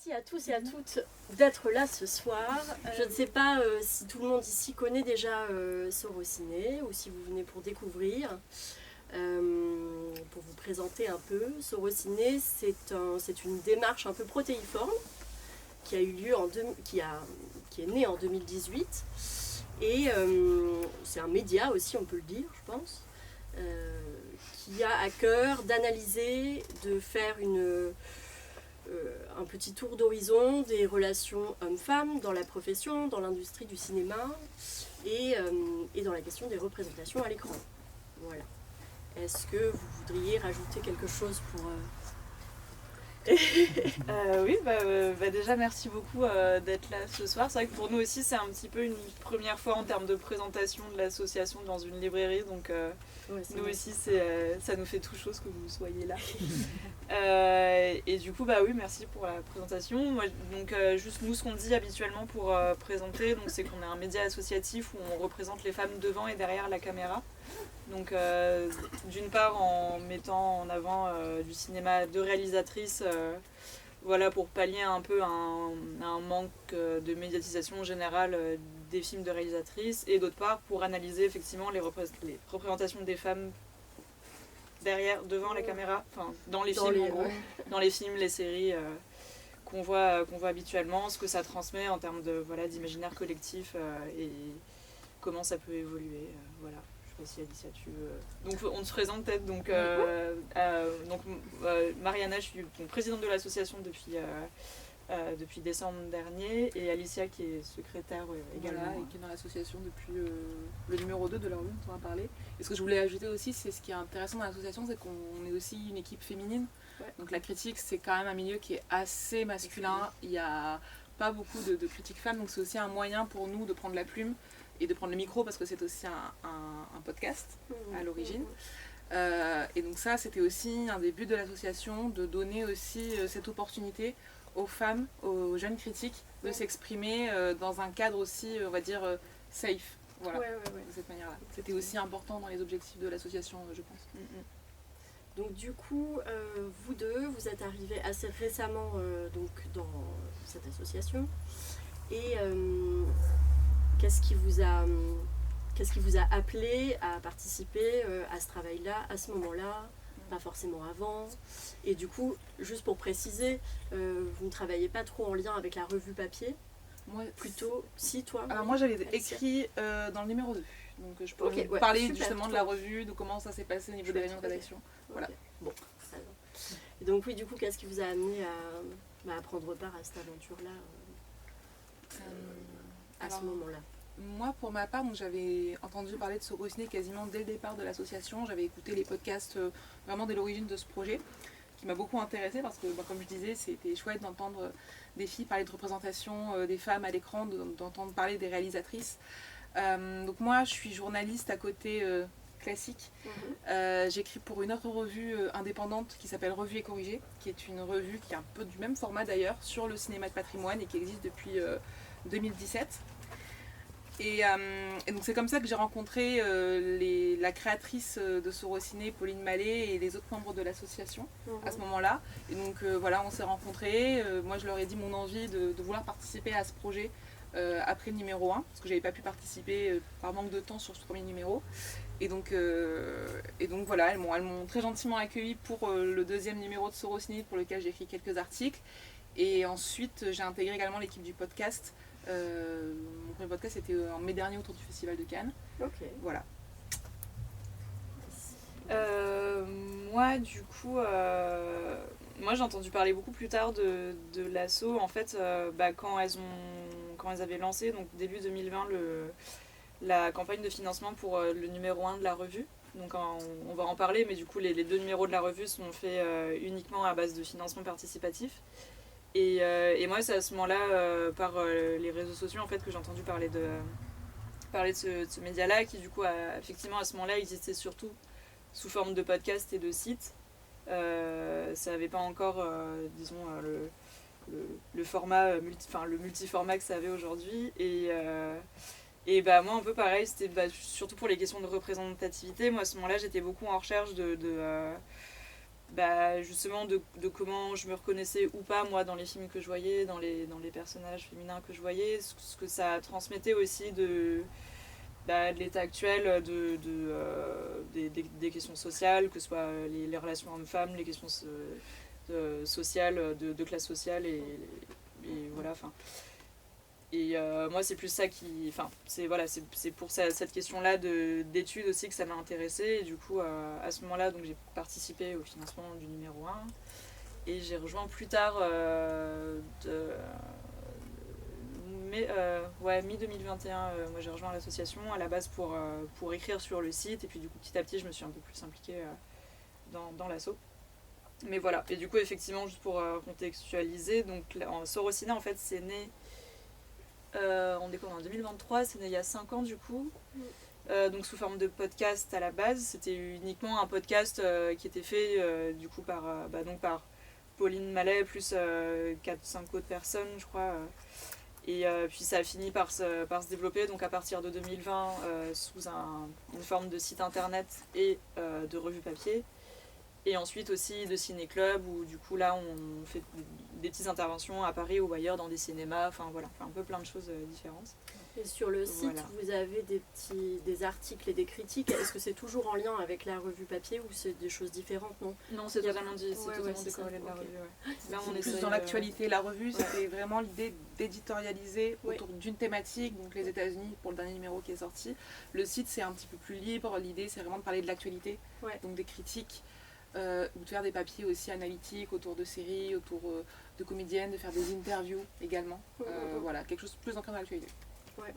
Merci à tous et à toutes d'être là ce soir. Je ne sais pas si tout le monde ici connaît déjà Sorociné ou si vous venez pour découvrir. Pour vous présenter un peu, Sorociné, c'est une démarche un peu protéiforme qui a eu lieu qui est née en 2018 et c'est un média aussi, on peut le dire, je pense, qui a à cœur d'analyser, de faire un petit tour d'horizon des relations hommes-femmes dans la profession, dans l'industrie du cinéma et dans la question des représentations à l'écran. Voilà. Est-ce que vous voudriez rajouter quelque chose pour... Oui, déjà merci beaucoup d'être là ce soir. C'est vrai que pour nous aussi c'est un petit peu une première fois en termes de présentation de l'association dans une librairie, donc ouais, nous vrai. Aussi ça nous fait tout chose que vous soyez là. Et du coup oui, merci pour la présentation. Moi, donc juste nous, ce qu'on dit habituellement pour présenter, donc c'est qu'on est un média associatif où on représente les femmes devant et derrière la caméra. Donc d'une part en mettant en avant du cinéma de réalisatrices, voilà, pour pallier un peu un manque de médiatisation générale des films de réalisatrices, et d'autre part pour analyser effectivement les représentations des femmes devant la caméra, enfin dans les films en gros, dans les films, les séries qu'on voit habituellement, ce que ça transmet en termes de d'imaginaire collectif et comment ça peut évoluer, voilà. Si Alicia, tu veux. Donc on se présente peut-être. Donc, Mariana, je suis présidente de l'association depuis décembre dernier, et Alicia qui est secrétaire également. Voilà, et qui est dans l'association depuis le numéro 2 de la revue dont on va parler. Et ce que je voulais ajouter aussi, c'est ce qui est intéressant dans l'association, c'est qu'on est aussi une équipe féminine. Ouais. Donc la critique, c'est quand même un milieu qui est assez masculin. Il n'y a pas beaucoup de critiques femmes, donc c'est aussi un moyen pour nous de prendre la plume et de prendre le micro, parce que c'est aussi un podcast à l'origine. Et donc ça, c'était aussi un des buts de l'association, de donner aussi cette opportunité aux femmes, aux jeunes critiques, de s'exprimer dans un cadre aussi, on va dire, safe. Voilà, de cette manière-là. C'était aussi important dans les objectifs de l'association, je pense. Donc du coup, vous deux, vous êtes arrivés assez récemment donc dans cette association. Et qu'est-ce qui vous a appelé à participer à ce travail-là, à ce moment-là, pas forcément avant? Et du coup, juste pour préciser, vous ne travaillez pas trop en lien avec la revue papier? Moi, plutôt, si, toi? Alors moi, j'avais écrit dans le numéro 2. Donc je peux vous parler justement de la revue, de comment ça s'est passé au niveau des réunions de rédaction. Voilà. Okay. Bon, ça va. Et donc oui, du coup, qu'est-ce qui vous a amené à prendre part à cette aventure-là à ce moment-là? Moi, pour ma part, j'avais entendu parler de Sorociné quasiment dès le départ de l'association. J'avais écouté les podcasts vraiment dès l'origine de ce projet, qui m'a beaucoup intéressée parce que, comme je disais, c'était chouette d'entendre des filles parler de représentation des femmes à l'écran, d'entendre parler des réalisatrices. Donc moi, je suis journaliste à côté classique. J'écris pour une autre revue indépendante qui s'appelle Revue et Corrigée, qui est une revue qui est un peu du même format d'ailleurs, sur le cinéma de patrimoine et qui existe depuis 2017. Et donc c'est comme ça que j'ai rencontré la créatrice de Sorociné, Pauline Mallet, et les autres membres de l'association à ce moment-là. Et donc voilà, on s'est rencontrés. Moi, je leur ai dit mon envie de vouloir participer à ce projet après le numéro 1, parce que j'avais pas pu participer par manque de temps sur ce premier numéro. Et donc voilà, elles m'ont très gentiment accueillie pour le deuxième numéro de Sorociné, pour lequel j'ai écrit quelques articles. Et ensuite, j'ai intégré également l'équipe du podcast. Mon premier podcast était en mai dernier autour du Festival de Cannes. Ok. Voilà. Moi, du coup, moi j'ai entendu parler beaucoup plus tard de l'asso. En fait, quand elles avaient lancé, donc début 2020, la campagne de financement pour le numéro 1 de la revue. Donc on va en parler, mais du coup les 2 numéros de la revue sont faits uniquement à base de financement participatif. Et moi, c'est à ce moment-là, par les réseaux sociaux, en fait, que j'ai entendu parler de ce média-là, qui du coup, effectivement, à ce moment-là, existait surtout sous forme de podcast et de site. Ça n'avait pas encore, disons, le format, le multiformat que ça avait aujourd'hui. Et moi, un peu pareil, c'était surtout pour les questions de représentativité. Moi, à ce moment-là, j'étais beaucoup en recherche justement de comment je me reconnaissais ou pas moi dans les films que je voyais, dans les personnages féminins que je voyais, ce que ça transmettait aussi de l'état actuel des questions sociales, que ce soit les relations hommes-femmes, les questions sociales, de classe sociale et voilà, enfin. Et moi c'est plus ça qui, enfin c'est pour cette question-là d'études aussi que ça m'a intéressée, et du coup à ce moment-là donc j'ai participé au financement du numéro 1 et j'ai rejoint plus tard mi-2021 moi j'ai rejoint l'association à la base pour écrire sur le site, et puis du coup petit à petit je me suis un peu plus impliquée dans l'asso. Mais voilà, et du coup effectivement juste pour contextualiser, donc Sorociné en fait c'est né on découvre en 2023, c'est né il y a 5 ans du coup. Donc sous forme de podcast à la base, c'était uniquement un podcast qui était fait du coup par Pauline Mallet plus 4-5 autres personnes je crois. Et puis ça a fini par se développer donc à partir de 2020 sous une forme de site internet et de revue papier. Et ensuite aussi de ciné-club où du coup là on fait des petites interventions à Paris ou ailleurs dans des cinémas, enfin voilà, un peu plein de choses différentes. Et sur le site, vous avez des articles et des critiques. Est-ce que c'est toujours en lien avec la revue papier ou c'est des choses différentes, non ? Non, c'est totalement décorrélé de la revue. Ouais. Là, on est plus dans l'actualité. La revue, c'était vraiment l'idée d'éditorialiser autour d'une thématique, donc les États-Unis pour le dernier numéro qui est sorti. Le site, c'est un petit peu plus libre. L'idée, c'est vraiment de parler de l'actualité, donc des critiques. Ou de faire des papiers aussi analytiques autour de séries, autour de comédiennes, de faire des interviews également. Voilà, quelque chose de plus ancré dans l'actualité. Ouais.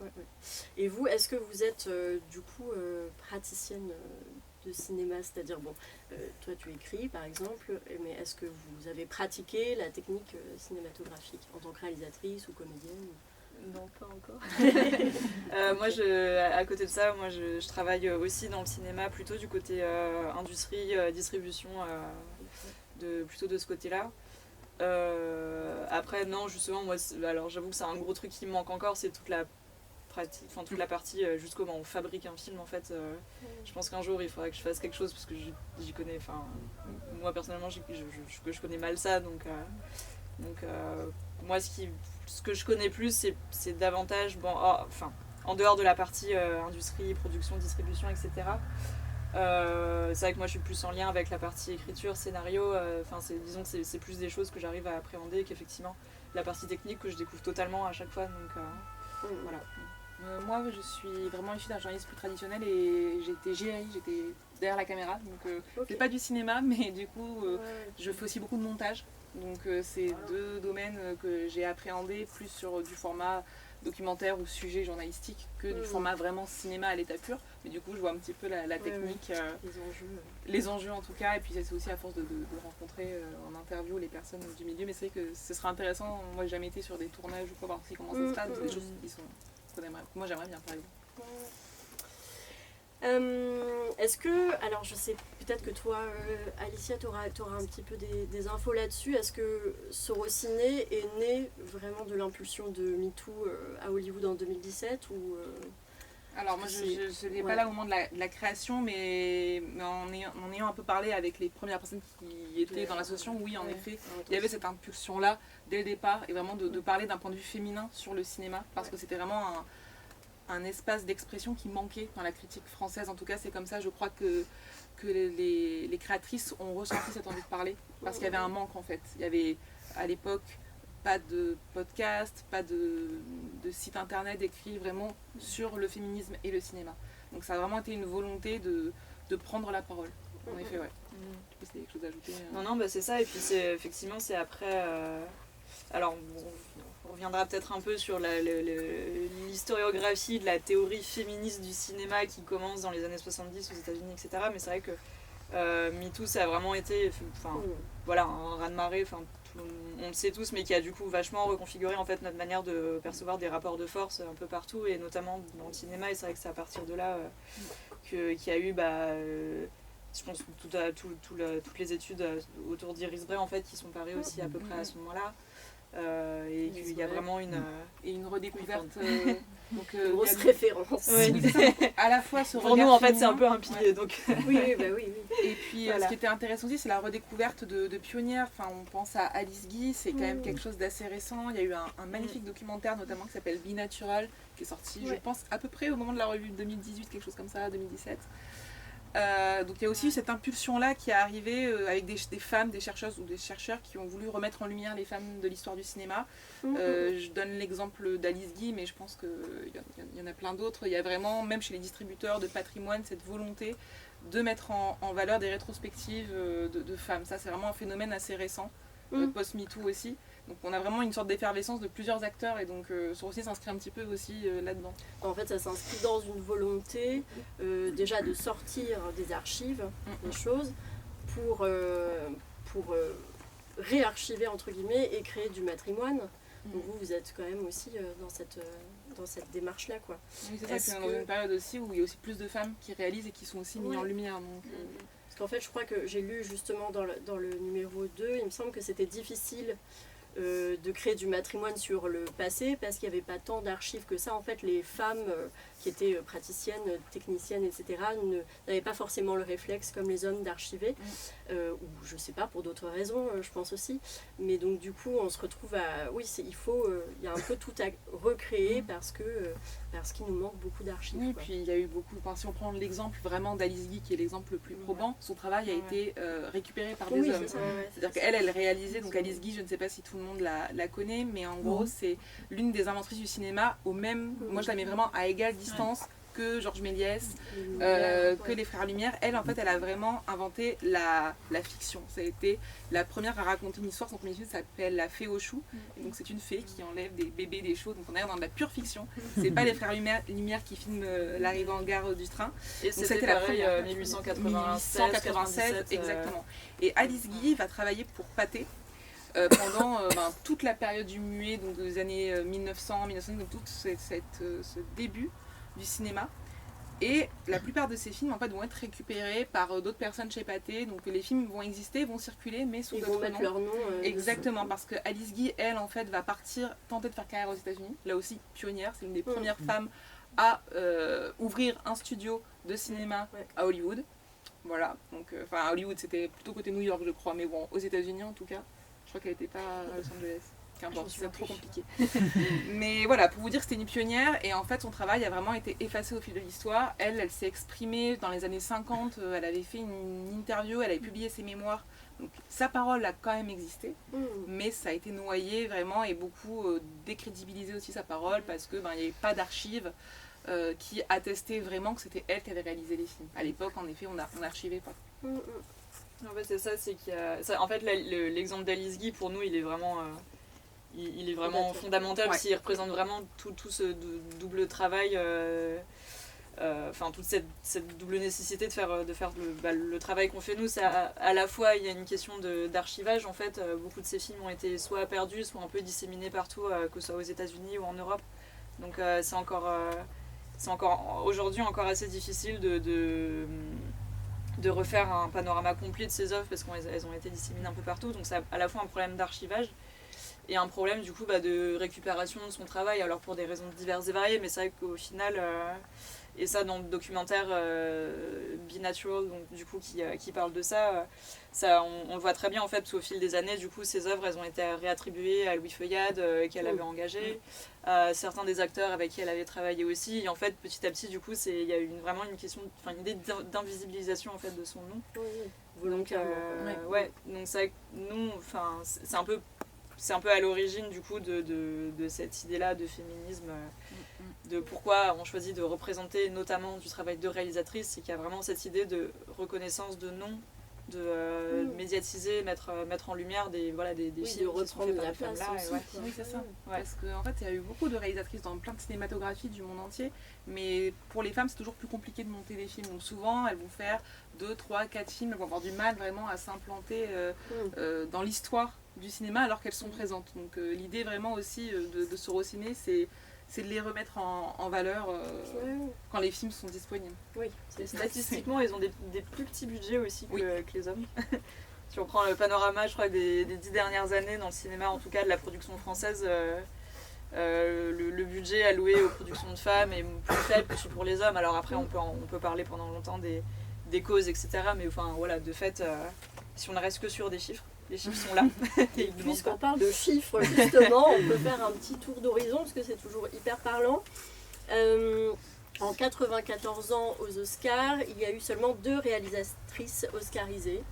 Et vous, est-ce que vous êtes du coup praticienne de cinéma, c'est-à-dire, toi tu écris par exemple, mais est-ce que vous avez pratiqué la technique cinématographique en tant que réalisatrice ou comédienne ? Non, pas encore. Moi, à côté de ça, je travaille aussi dans le cinéma, plutôt du côté industrie, distribution, plutôt de ce côté-là. Après, non, justement, moi, alors j'avoue que c'est un gros truc qui me manque encore, c'est toute la partie jusqu'au moment où on fabrique un film en fait. Je pense qu'un jour il faudra que je fasse quelque chose parce que j'y connais, moi personnellement je connais mal ça, donc moi ce que je connais plus c'est davantage en dehors de la partie industrie, production, distribution, etc. C'est vrai que moi je suis plus en lien avec la partie écriture, scénario, disons que c'est plus des choses que j'arrive à appréhender qu'effectivement la partie technique que je découvre totalement à chaque fois, donc voilà. Moi, je suis vraiment issue d'un journalisme plus traditionnel et j'étais JRI, j'étais derrière la caméra. Donc, c'est pas du cinéma, mais du coup, je fais aussi beaucoup de montage. Donc, c'est deux domaines que j'ai appréhendés plus sur du format documentaire ou sujet journalistique que du format vraiment cinéma à l'état pur. Mais du coup, je vois un petit peu la technique, les enjeux en tout cas. Et puis, c'est aussi à force de rencontrer en interview les personnes du milieu. Mais c'est vrai que ce sera intéressant. Moi, j'ai jamais été sur des tournages ou quoi, voir aussi comment ça se passe. C'est des choses qui sont. Moi j'aimerais bien par exemple. Est-ce que, alors je sais peut-être que toi Alicia t'auras un petit peu des infos là-dessus, est-ce que Sorociné est né vraiment de l'impulsion de MeToo à Hollywood en 2017 ou Alors moi je n'étais pas là au moment de la création, mais en ayant un peu parlé avec les premières personnes qui étaient dans l'association, oui en effet, il y avait cette impulsion-là dès le départ, et vraiment de parler d'un point de vue féminin sur le cinéma, parce que c'était vraiment un espace d'expression qui manquait dans la critique française. En tout cas c'est comme ça, je crois que les créatrices ont ressenti cette envie de parler, parce qu'il y avait un manque en fait. Il y avait à l'époque pas de podcast, pas de site internet écrit vraiment sur le féminisme et le cinéma. Donc ça a vraiment été une volonté de prendre la parole. En effet, ouais. Tu peux quelque chose à ajouter Non, c'est ça. Et puis effectivement, c'est après... Alors, on reviendra peut-être un peu sur l'historiographie de la théorie féministe du cinéma qui commence dans les années 70 aux États-Unis, etc. Mais c'est vrai que MeToo, ça a vraiment été un raz-de-marée, on le sait tous, mais qui a du coup vachement reconfiguré en fait notre manière de percevoir des rapports de force un peu partout, et notamment dans le cinéma. Et c'est vrai que c'est à partir de là qu'il y a eu, je pense, toutes les études autour d'Iris Bray en fait qui sont parées aussi à peu près à ce moment-là. et qu'il y a vraiment une redécouverte. Donc, grosse référence. À la fois ce pour nous en fait c'est un peu un pilier donc oui. Et puis ce qui était intéressant aussi c'est la redécouverte de pionnières. Enfin on pense à Alice Guy, c'est quand même quelque chose d'assez récent. Il y a eu un magnifique documentaire notamment qui s'appelle Be Natural qui est sorti je pense à peu près au moment de la revue de 2018, quelque chose comme ça, 2017. Donc il y a aussi eu cette impulsion là qui est arrivée avec des femmes, des chercheuses ou des chercheurs qui ont voulu remettre en lumière les femmes de l'histoire du cinéma. Je donne l'exemple d'Alice Guy, mais je pense qu'il y en a plein d'autres. Il y a vraiment, même chez les distributeurs de patrimoine, cette volonté de mettre en valeur des rétrospectives de femmes. Ça c'est vraiment un phénomène assez récent, post-MeToo aussi. Donc on a vraiment une sorte d'effervescence de plusieurs acteurs et donc Sorociné s'inscrit un petit peu aussi là-dedans. En fait ça s'inscrit dans une volonté déjà de sortir des archives, des choses, pour réarchiver entre guillemets et créer du patrimoine. Donc vous êtes quand même aussi dans cette démarche-là, quoi. Oui, c'est ça, c'est dans une période aussi où il y a aussi plus de femmes qui réalisent et qui sont aussi mises en lumière. Donc, Parce qu'en fait, je crois que j'ai lu justement dans le numéro 2, il me semble que c'était difficile de créer du patrimoine sur le passé parce qu'il n'y avait pas tant d'archives que ça. En fait, les femmes qui étaient praticiennes, techniciennes, etc. n'avaient pas forcément le réflexe comme les hommes d'archiver, ou je sais pas, pour d'autres raisons, je pense aussi. Mais donc du coup, on se retrouve à... Oui, il y a un peu tout à recréer parce qu'il nous manque beaucoup d'archives. Oui, puis il y a eu beaucoup... Enfin, si on prend l'exemple vraiment d'Alice Guy, qui est l'exemple le plus probant, son travail a été récupéré par des hommes. C'est-à-dire qu'elle réalisait, donc Alice Guy, je ne sais pas si tout le monde la connaît, mais en gros, c'est l'une des inventrices du cinéma au même... Moi, je la mets vraiment à égale distance que Georges Méliès, que les Frères Lumière. Elle, en fait, elle a vraiment inventé la fiction. Ça a été la première à raconter une histoire. Son premier film s'appelle La Fée aux choux. Et donc, c'est une fée qui enlève des bébés des choux. Donc, on est dans de la pure fiction. C'est pas les Frères Lumière qui filment l'arrivée en gare du train. Et c'était la première 1887, exactement. Et Alice Guy va travailler pour Pathé. Pendant toute la période du muet, donc des années 1900, donc tout ce début du cinéma. Et la plupart de ces films en fait, vont être récupérés par d'autres personnes chez Pathé. Donc les films vont exister, vont circuler, mais sous d'autres noms. Ils vont mettre leur nom. Exactement, parce que Alice Guy, elle, en fait, va tenter de faire carrière aux États-Unis. Là aussi, pionnière, c'est une des premières femmes à ouvrir un studio de cinéma à Hollywood. Voilà, donc à Hollywood, c'était plutôt côté New York, je crois, mais bon, aux États-Unis en tout cas. Je crois qu'elle n'était pas à Los Angeles. Qu'importe, c'est trop compliqué. Mais voilà, pour vous dire que c'était une pionnière et en fait son travail a vraiment été effacé au fil de l'histoire. Elle s'est exprimée dans les années 50, elle avait fait une interview, elle avait publié ses mémoires. Donc sa parole a quand même existé, mais ça a été noyé vraiment et beaucoup décrédibilisé aussi sa parole parce qu'il n'y avait pas d'archives qui attestaient vraiment que c'était elle qui avait réalisé les films. À l'époque, en effet, on n'archivait pas. En fait, c'est ça, c'est qu'il y a... En fait, l'exemple d'Alice Guy, pour nous, il est vraiment, fondamental, parce qu'il représente vraiment tout ce double travail, toute cette double nécessité de faire le travail qu'on fait nous. C'est à la fois, il y a une question d'archivage, en fait, beaucoup de ces films ont été soit perdus, soit un peu disséminés partout, que ce soit aux États-Unis ou en Europe. Donc c'est encore aujourd'hui encore assez difficile de refaire un panorama complet de ces œuvres parce qu'elles ont été disséminées un peu partout, donc c'est à la fois un problème d'archivage et un problème du coup de récupération de son travail, alors pour des raisons diverses et variées, mais c'est vrai qu'au final, et ça dans le documentaire Be Natural, donc du coup qui parle de ça, on le voit très bien en fait, parce qu'au fil des années, du coup ces œuvres elles ont été réattribuées à Louis Feuillade qu'elle avait engagé, certains des acteurs avec qui elle avait travaillé aussi, et en fait petit à petit du coup il y a eu vraiment une idée d'invisibilisation en fait de son nom. Volontairement. Donc c'est vrai que nous, c'est un peu à l'origine du coup de cette idée-là de féminisme, de pourquoi on choisit de représenter notamment du travail de réalisatrice, c'est qu'il y a vraiment cette idée de reconnaissance de nom, de médiatiser, mettre en lumière des films qui sont faits par des femmes là. Oui, c'est ça. Parce qu'en fait, il y a eu beaucoup de réalisatrices dans plein de cinématographies du monde entier, mais pour les femmes, c'est toujours plus compliqué de monter des films. Donc souvent, elles vont faire 2, 3, 4 films, elles vont avoir du mal vraiment à s'implanter dans l'histoire du cinéma alors qu'elles sont présentes. Donc l'idée vraiment aussi de Sorociné, c'est de les remettre en valeur quand les films sont disponibles. Oui, statistiquement, ils ont des plus petits budgets aussi que les hommes. Si on prend le panorama, je crois, des 10 dernières années dans le cinéma, en tout cas de la production française, le budget alloué aux productions de femmes est plus faible que pour les hommes. Alors après, on peut parler pendant longtemps des causes, etc. Mais enfin, voilà, de fait, si on ne reste que sur des chiffres, les chiffres sont là. Et puisqu'on parle de chiffres, justement, on peut faire un petit tour d'horizon, parce que c'est toujours hyper parlant. En 94 ans aux Oscars, il y a eu seulement 2 réalisatrices oscarisées.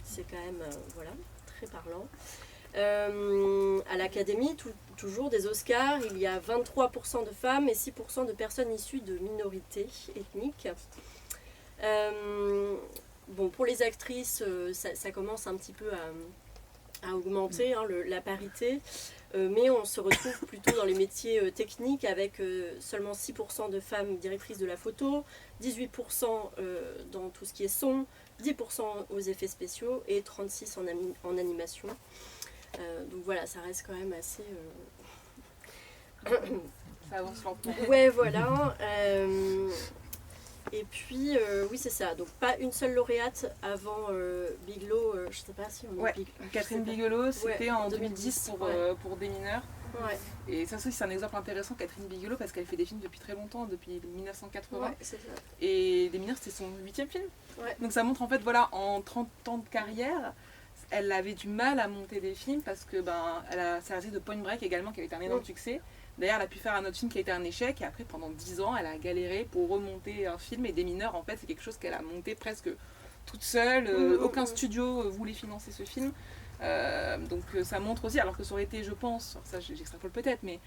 C'est quand même voilà, très parlant. À l'Académie, toujours des Oscars, il y a 23% de femmes et 6% de personnes issues de minorités ethniques. Bon, pour les actrices, ça commence un petit peu à augmenter, hein, la parité, mais on se retrouve plutôt dans les métiers techniques avec seulement 6% de femmes directrices de la photo, 18% dans tout ce qui est son, 10% aux effets spéciaux et 36% en animation. Donc voilà, ça reste quand même assez... Ça avance lentement. Ouais, voilà. Et puis, oui, c'est ça. Donc, pas une seule lauréate avant Bigelow. Je sais pas si on est Catherine Bigelow, c'était en 2010 pour Des mineurs. Ouais. Et ça aussi, c'est un exemple intéressant, Catherine Bigelow, parce qu'elle fait des films depuis très longtemps, depuis 1980. Ouais, c'est ça. Et Des mineurs, c'était son 8e film. Ouais. Donc ça montre en fait, voilà, en 30 ans de carrière, elle avait du mal à monter des films parce que elle a servi de Point Break également, qui avait été un énorme succès. D'ailleurs, elle a pu faire un autre film qui a été un échec, et après, pendant 10 ans, elle a galéré pour remonter un film. Et Des mineurs, en fait, c'est quelque chose qu'elle a monté presque toute seule. Aucun studio voulait financer ce film. Donc ça montre aussi, alors que ça aurait été, je pense, ça j'extrapole peut-être, mais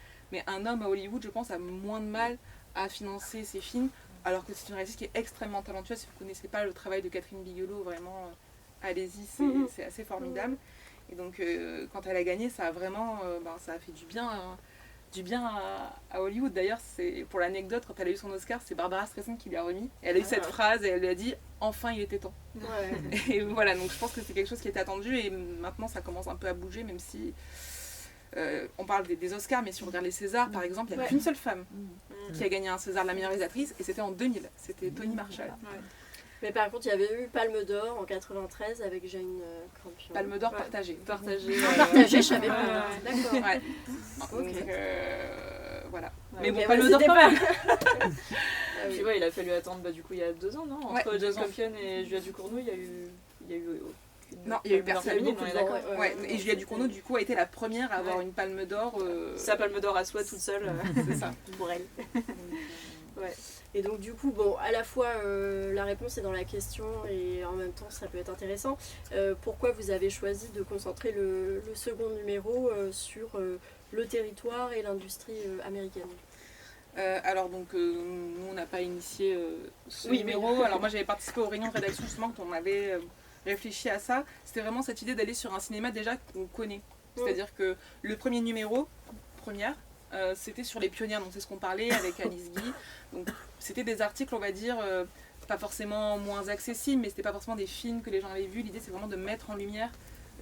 un homme à Hollywood, je pense, a moins de mal à financer ses films, alors que c'est une réalisatrice qui est extrêmement talentueuse. Si vous ne connaissez pas le travail de Catherine Bigelow, vraiment, allez-y, c'est assez formidable. Et donc, quand elle a gagné, ça a vraiment ça a fait du bien à Hollywood. D'ailleurs, pour l'anecdote, quand elle a eu son Oscar, c'est Barbara Streisand qui lui a remis. Et elle a eu cette phrase et elle lui a dit « Enfin, il était temps ». Et voilà, donc je pense que c'est quelque chose qui était attendu et maintenant ça commence un peu à bouger, même si on parle des Oscars, mais si on regarde les Césars, par exemple, il n'y a qu'une seule femme qui a gagné un César de la meilleure réalisatrice, et c'était en 2000, c'était Toni Marshall. Mais par contre, il y avait eu Palme d'Or en 93 avec Jane Campion. Palme d'Or partagée. Partagée, je savais pas. D'accord. Ouais. Okay. Donc, voilà. Mais bon, Palme d'Or quand même. Puis il a fallu attendre du coup il y a 2 ans, non? Entre Jane Campion et Julia Ducournau, il y a eu non, il y a eu personne. Et Julia du Ducournau, du coup, a été la première à avoir une Palme d'Or. Sa Palme d'Or à soi toute seule. C'est ça. Pour elle. Ouais. Et donc du coup, bon, à la fois la réponse est dans la question et en même temps ça peut être intéressant. Pourquoi vous avez choisi de concentrer le second numéro sur le territoire et l'industrie américaine? Alors donc nous on n'a pas initié ce numéro. Alors moi j'avais participé aux réunions de rédaction justement quand on avait réfléchi à ça. C'était vraiment cette idée d'aller sur un cinéma déjà qu'on connaît. C'est-à-dire que le premier numéro, c'était sur les pionnières, donc c'est ce qu'on parlait avec Alice Guy. Donc c'était des articles, on va dire, pas forcément moins accessibles, mais c'était pas forcément des films que les gens avaient vus. L'idée c'est vraiment de mettre en lumière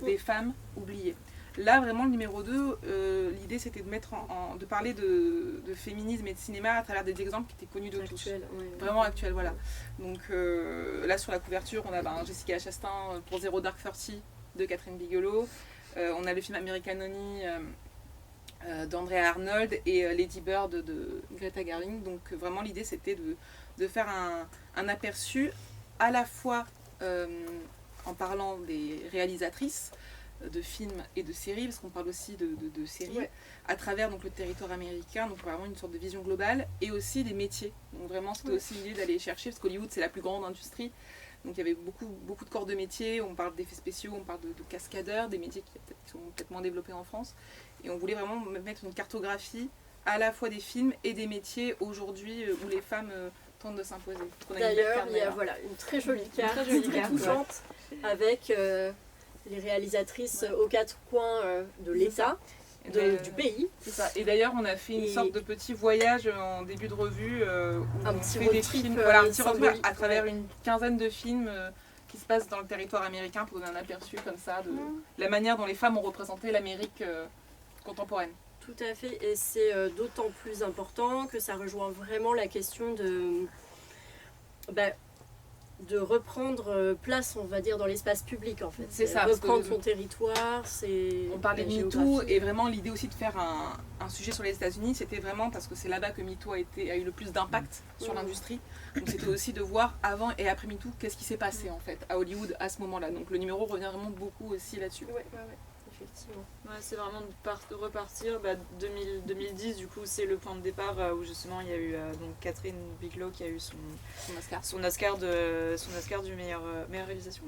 des femmes oubliées. Là vraiment le numéro 2, l'idée c'était de mettre de parler de féminisme et de cinéma à travers des exemples qui étaient connus de tous. Vraiment actuels, voilà. Donc là sur la couverture on a Jessica Chastain pour Zero Dark Thirty de Catherine Bigelow. On a le film American Honey d'Andrea Arnold et Lady Bird de Greta Gerwig. Donc vraiment l'idée c'était de faire un aperçu à la fois en parlant des réalisatrices de films et de séries, parce qu'on parle aussi de séries, à travers donc, le territoire américain, donc vraiment une sorte de vision globale, et aussi des métiers. Donc vraiment c'était aussi l'idée d'aller chercher, parce qu'Hollywood c'est la plus grande industrie, donc il y avait beaucoup de corps de métiers, on parle d'effets spéciaux, on parle de cascadeurs, des métiers qui sont peut-être moins développés en France, et on voulait vraiment mettre une cartographie à la fois des films et des métiers aujourd'hui où les femmes tentent de s'imposer. D'ailleurs, il y a une très jolie carte, très touchante, avec les réalisatrices aux 4 coins de l'État, du pays. C'est ça. Et d'ailleurs, on a fait une sorte de petit voyage en début de revue où un on petit fait des films, un petit road trip à travers une quinzaine de films qui se passent dans le territoire américain pour donner un aperçu comme ça de la manière dont les femmes ont représenté l'Amérique contemporaine. Tout à fait, et c'est d'autant plus important que ça rejoint vraiment la question de de reprendre place, on va dire, dans l'espace public en fait. C'est ça. Reprendre son territoire, c'est... On parlait de MeToo et vraiment l'idée aussi de faire un sujet sur les États-Unis, c'était vraiment parce que c'est là-bas que MeToo a eu le plus d'impact sur l'industrie. Donc c'était aussi de voir avant et après MeToo qu'est-ce qui s'est passé en fait à Hollywood à ce moment-là. Donc le numéro revient vraiment beaucoup aussi là-dessus. Ouais. Effectivement. Ouais, c'est vraiment de repartir. 2010, du coup, c'est le point de départ où justement il y a eu donc Catherine Bigelow qui a eu son Oscar du meilleure réalisation.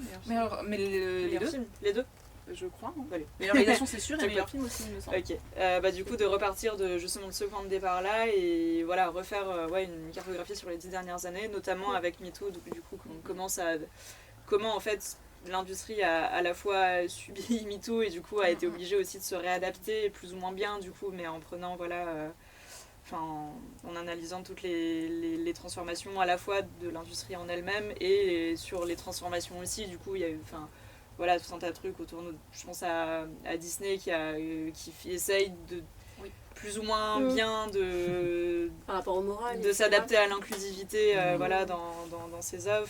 Mais les deux film, les deux. Je crois. Allez. Meilleure réalisation, c'est sûr, et meilleur film aussi, il me semble. Ok. Du coup, de repartir justement de ce point de départ-là et voilà, refaire une cartographie sur les 10 dernières années, notamment avec MeToo, du coup, qu'on commence à... Comment, en fait, l'industrie a à la fois subi MeToo et du coup a été obligée aussi de se réadapter plus ou moins bien, du coup, mais en prenant, en analysant toutes les transformations à la fois de l'industrie en elle-même et sur les transformations aussi, du coup, il y a eu... tout un tas de trucs autour de... Je pense à Disney qui essaye de plus ou moins bien par rapport au moral, de s'adapter à l'inclusivité dans ses œuvres.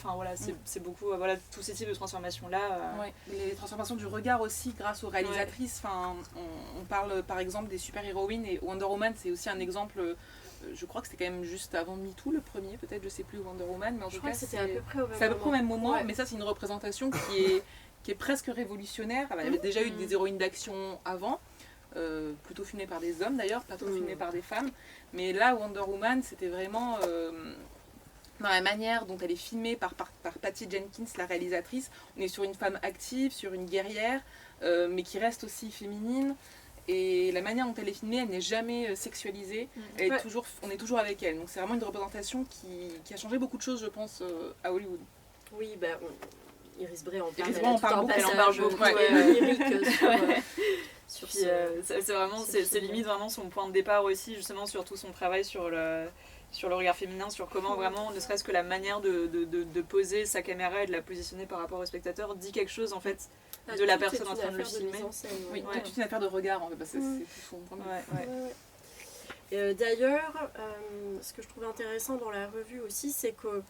C'est beaucoup tous ces types de transformations-là. Les transformations du regard aussi grâce aux réalisatrices. On parle par exemple des super-héroïnes et Wonder Woman, c'est aussi un exemple... Je crois que c'était quand même juste avant MeToo le premier, peut-être, je sais plus, Wonder Woman, mais en tout cas c'était à peu près au même moment. Mais ça c'est une représentation qui est presque révolutionnaire. Il y avait déjà eu des héroïnes d'action avant, plutôt filmées par des hommes d'ailleurs, pas trop filmées par des femmes. Mais là, Wonder Woman, c'était vraiment dans la manière dont elle est filmée par Patty Jenkins, la réalisatrice. On est sur une femme active, sur une guerrière, mais qui reste aussi féminine. Et la manière dont elle est filmée, elle n'est jamais sexualisée. On est toujours avec elle. Donc c'est vraiment une représentation qui a changé beaucoup de choses, je pense, à Hollywood. Oui, Iris Bray en parle beaucoup. Elle en parle beaucoup. C'est limite vraiment son point de départ aussi, justement, sur tout son travail sur le regard féminin, sur comment vraiment, ne serait-ce que la manière de poser sa caméra et de la positionner par rapport au spectateur, dit quelque chose en fait de la personne en train de le filmer. Oui, c'est toute une affaire de regard en fait, c'est tout son point de vue. D'ailleurs, ce que je trouve intéressant dans la revue aussi, c'est que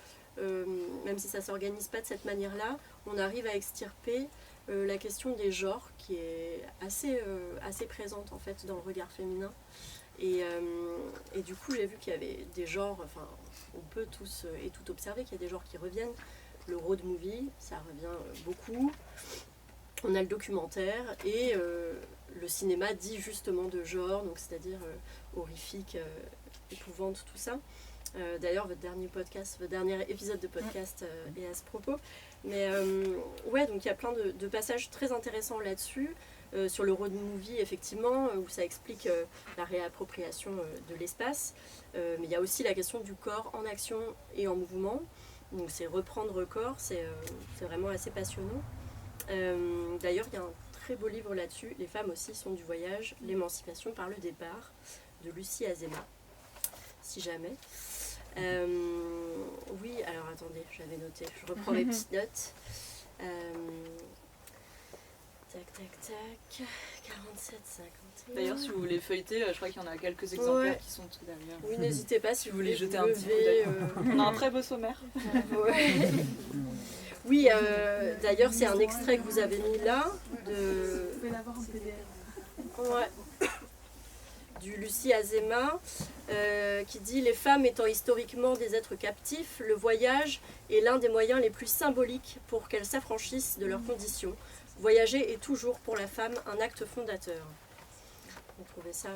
même si ça ne s'organise pas de cette manière-là, on arrive à extirper la question des genres qui est assez présente en fait dans le regard féminin. Et du coup, j'ai vu qu'il y avait des genres, on peut tous et tout observer qu'il y a des genres qui reviennent. Le road movie, ça revient beaucoup. On a le documentaire et le cinéma dit justement de genre, donc c'est-à-dire horrifique, épouvante, tout ça. D'ailleurs, votre dernier épisode de podcast est à ce propos. Mais donc il y a plein de passages très intéressants là-dessus. Sur le road movie, effectivement, où ça explique la réappropriation de l'espace. Mais il y a aussi la question du corps en action et en mouvement. Donc c'est reprendre le corps, c'est vraiment assez passionnant. D'ailleurs, il y a un très beau livre là-dessus, Les femmes aussi sont du voyage, l'émancipation par le départ, de Lucie Azéma, si jamais. Oui, alors attendez, j'avais noté, je reprends mes petites notes. Tac, 47, 51. D'ailleurs, si vous voulez feuilleter, je crois qu'il y en a quelques exemplaires qui sont tout derrière. Oui, n'hésitez pas si vous voulez jeter un petit coup d'œil. On a un très beau sommaire. Oui, d'ailleurs, c'est un extrait que vous avez mis là. Vous pouvez l'avoir en PDF. Du Lucie Azéma, qui dit « Les femmes étant historiquement des êtres captifs, le voyage est l'un des moyens les plus symboliques pour qu'elles s'affranchissent de leurs conditions. Voyager est toujours pour la femme un acte fondateur. » Vous trouvez ça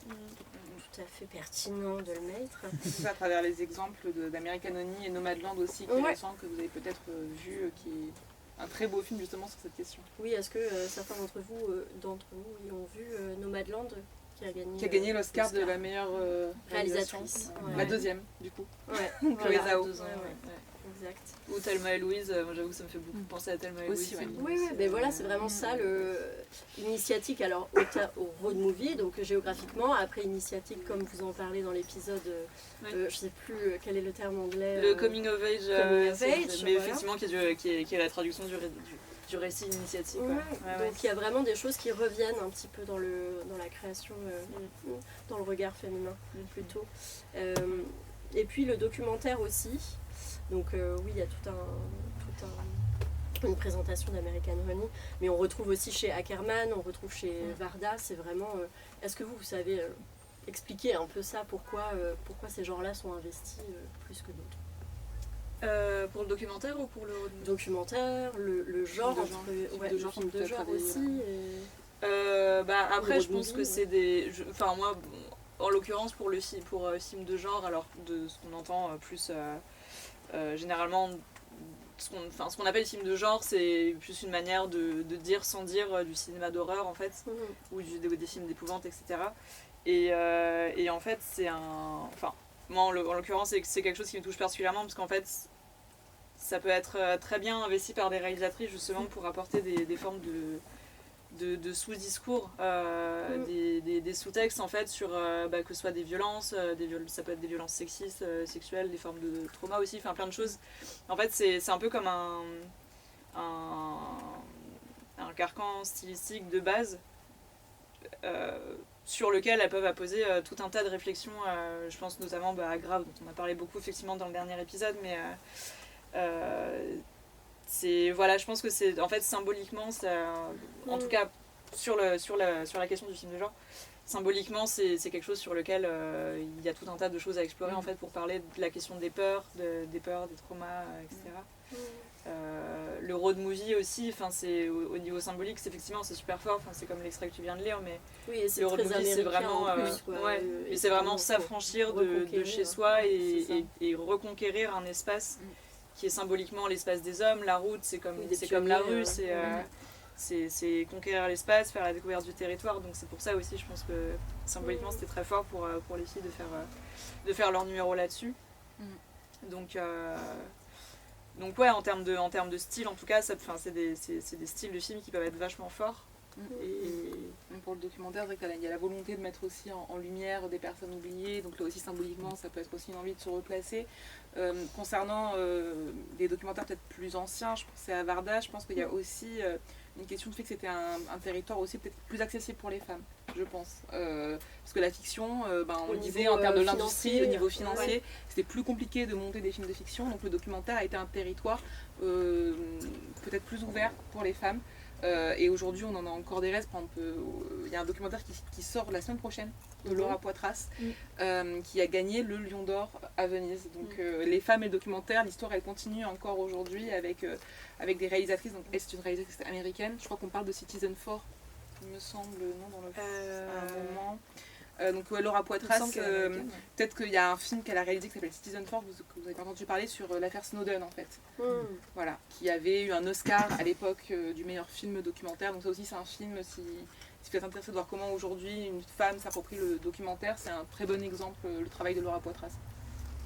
tout à fait pertinent de le mettre. C'est ça, à travers les exemples d'American Honey et Nomadland aussi, qui est récent, que vous avez peut-être vu, qui est un très beau film justement sur cette question. Oui, est-ce que certains d'entre vous ont vu Nomadland qui a gagné l'Oscar de la meilleure réalisatrice. La deuxième, du coup. Chloé Zhao. Exact. Ou Thelma et Louise, moi j'avoue que ça me fait beaucoup penser à Thelma et Louise. Oui, mais voilà, c'est vraiment ça, l'initiatique, alors au road movie, donc géographiquement, après initiatique, comme vous en parlez dans l'épisode, je sais plus quel est le terme anglais. Le coming of age, mais voilà. effectivement qui est la traduction du récit initiatique. Donc il y a vraiment des choses qui reviennent un petit peu dans la création, dans le regard féminin plutôt. Et puis le documentaire aussi. Donc oui, il y a une présentation d'American Honey, mais on retrouve aussi chez Ackerman, on retrouve chez Varda. C'est vraiment... est-ce que vous savez expliquer un peu ça, pourquoi ces genres-là sont investis plus que d'autres? Pour le documentaire ou pour le documentaire, le genre, le film de genre aussi. Après, je pense que c'est des... Enfin, moi, en l'occurrence, pour film de genre, alors de ce qu'on entend plus généralement, ce qu'on appelle film de genre, c'est plus une manière de dire sans dire du cinéma d'horreur, en fait, ou des films d'épouvante, etc. Et en fait, c'est un... Enfin, moi, en l'occurrence, c'est quelque chose qui me touche particulièrement, parce qu'en fait, ça peut être très bien investi par des réalisatrices, justement, pour apporter des formes de sous-discours, des sous-textes, en fait, sur que ce soit des violences, ça peut être des violences sexistes, sexuelles, des formes de trauma aussi, enfin plein de choses. En fait, c'est un peu comme un carcan stylistique de base, sur lequel elles peuvent apposer tout un tas de réflexions. Je pense notamment à Grave, dont on a parlé beaucoup effectivement dans le dernier épisode, mais je pense que c'est en fait symboliquement, en tout cas sur la question du film de genre, symboliquement c'est quelque chose sur lequel il y a tout un tas de choses à explorer en fait, pour parler de la question des peurs, des traumas, etc. Le road movie aussi, c'est au niveau symbolique, c'est super fort, c'est comme l'extrait que tu viens de lire, mais oui, le road movie c'est vraiment et c'est vraiment s'affranchir de chez soi et reconquérir un espace qui est symboliquement l'espace des hommes. La route, c'est comme la rue, c'est conquérir l'espace, faire la découverte du territoire. Donc c'est pour ça aussi, je pense que symboliquement, c'était très fort pour les filles de faire leur numéro là-dessus. Donc ouais, en termes de style, en tout cas, c'est des styles de films qui peuvent être vachement forts. Et pour le documentaire, il y a la volonté de mettre aussi en lumière des personnes oubliées, donc là aussi symboliquement ça peut être aussi une envie de se replacer. Concernant des documentaires peut-être plus anciens, je pensais à Varda, je pense qu'il y a aussi une question de fait que c'était un territoire aussi peut-être plus accessible pour les femmes, je pense. Parce que la fiction, on le disait en termes de l'industrie, au niveau financier, c'était plus compliqué de monter des films de fiction, donc le documentaire a été un territoire peut-être plus ouvert pour les femmes. Et aujourd'hui, on en a encore des restes. Par exemple, il y a un documentaire qui sort la semaine prochaine de Laura Poitras, qui a gagné le Lion d'Or à Venise. Donc, les femmes et le documentaire, l'histoire, elle continue encore aujourd'hui avec des réalisatrices. Donc, elle, c'est une réalisatrice américaine. Je crois qu'on parle de Citizen 4, il me semble, non, dans le à un moment. Donc Laura Poitras, peut-être qu'il y a un film qu'elle a réalisé qui s'appelle Citizen 4, que vous avez entendu parler, sur l'affaire Snowden en fait. Voilà, qui avait eu un Oscar à l'époque du meilleur film documentaire. Donc ça aussi c'est un film, si vous êtes intéressé de voir comment aujourd'hui une femme s'approprie le documentaire, c'est un très bon exemple, le travail de Laura Poitras.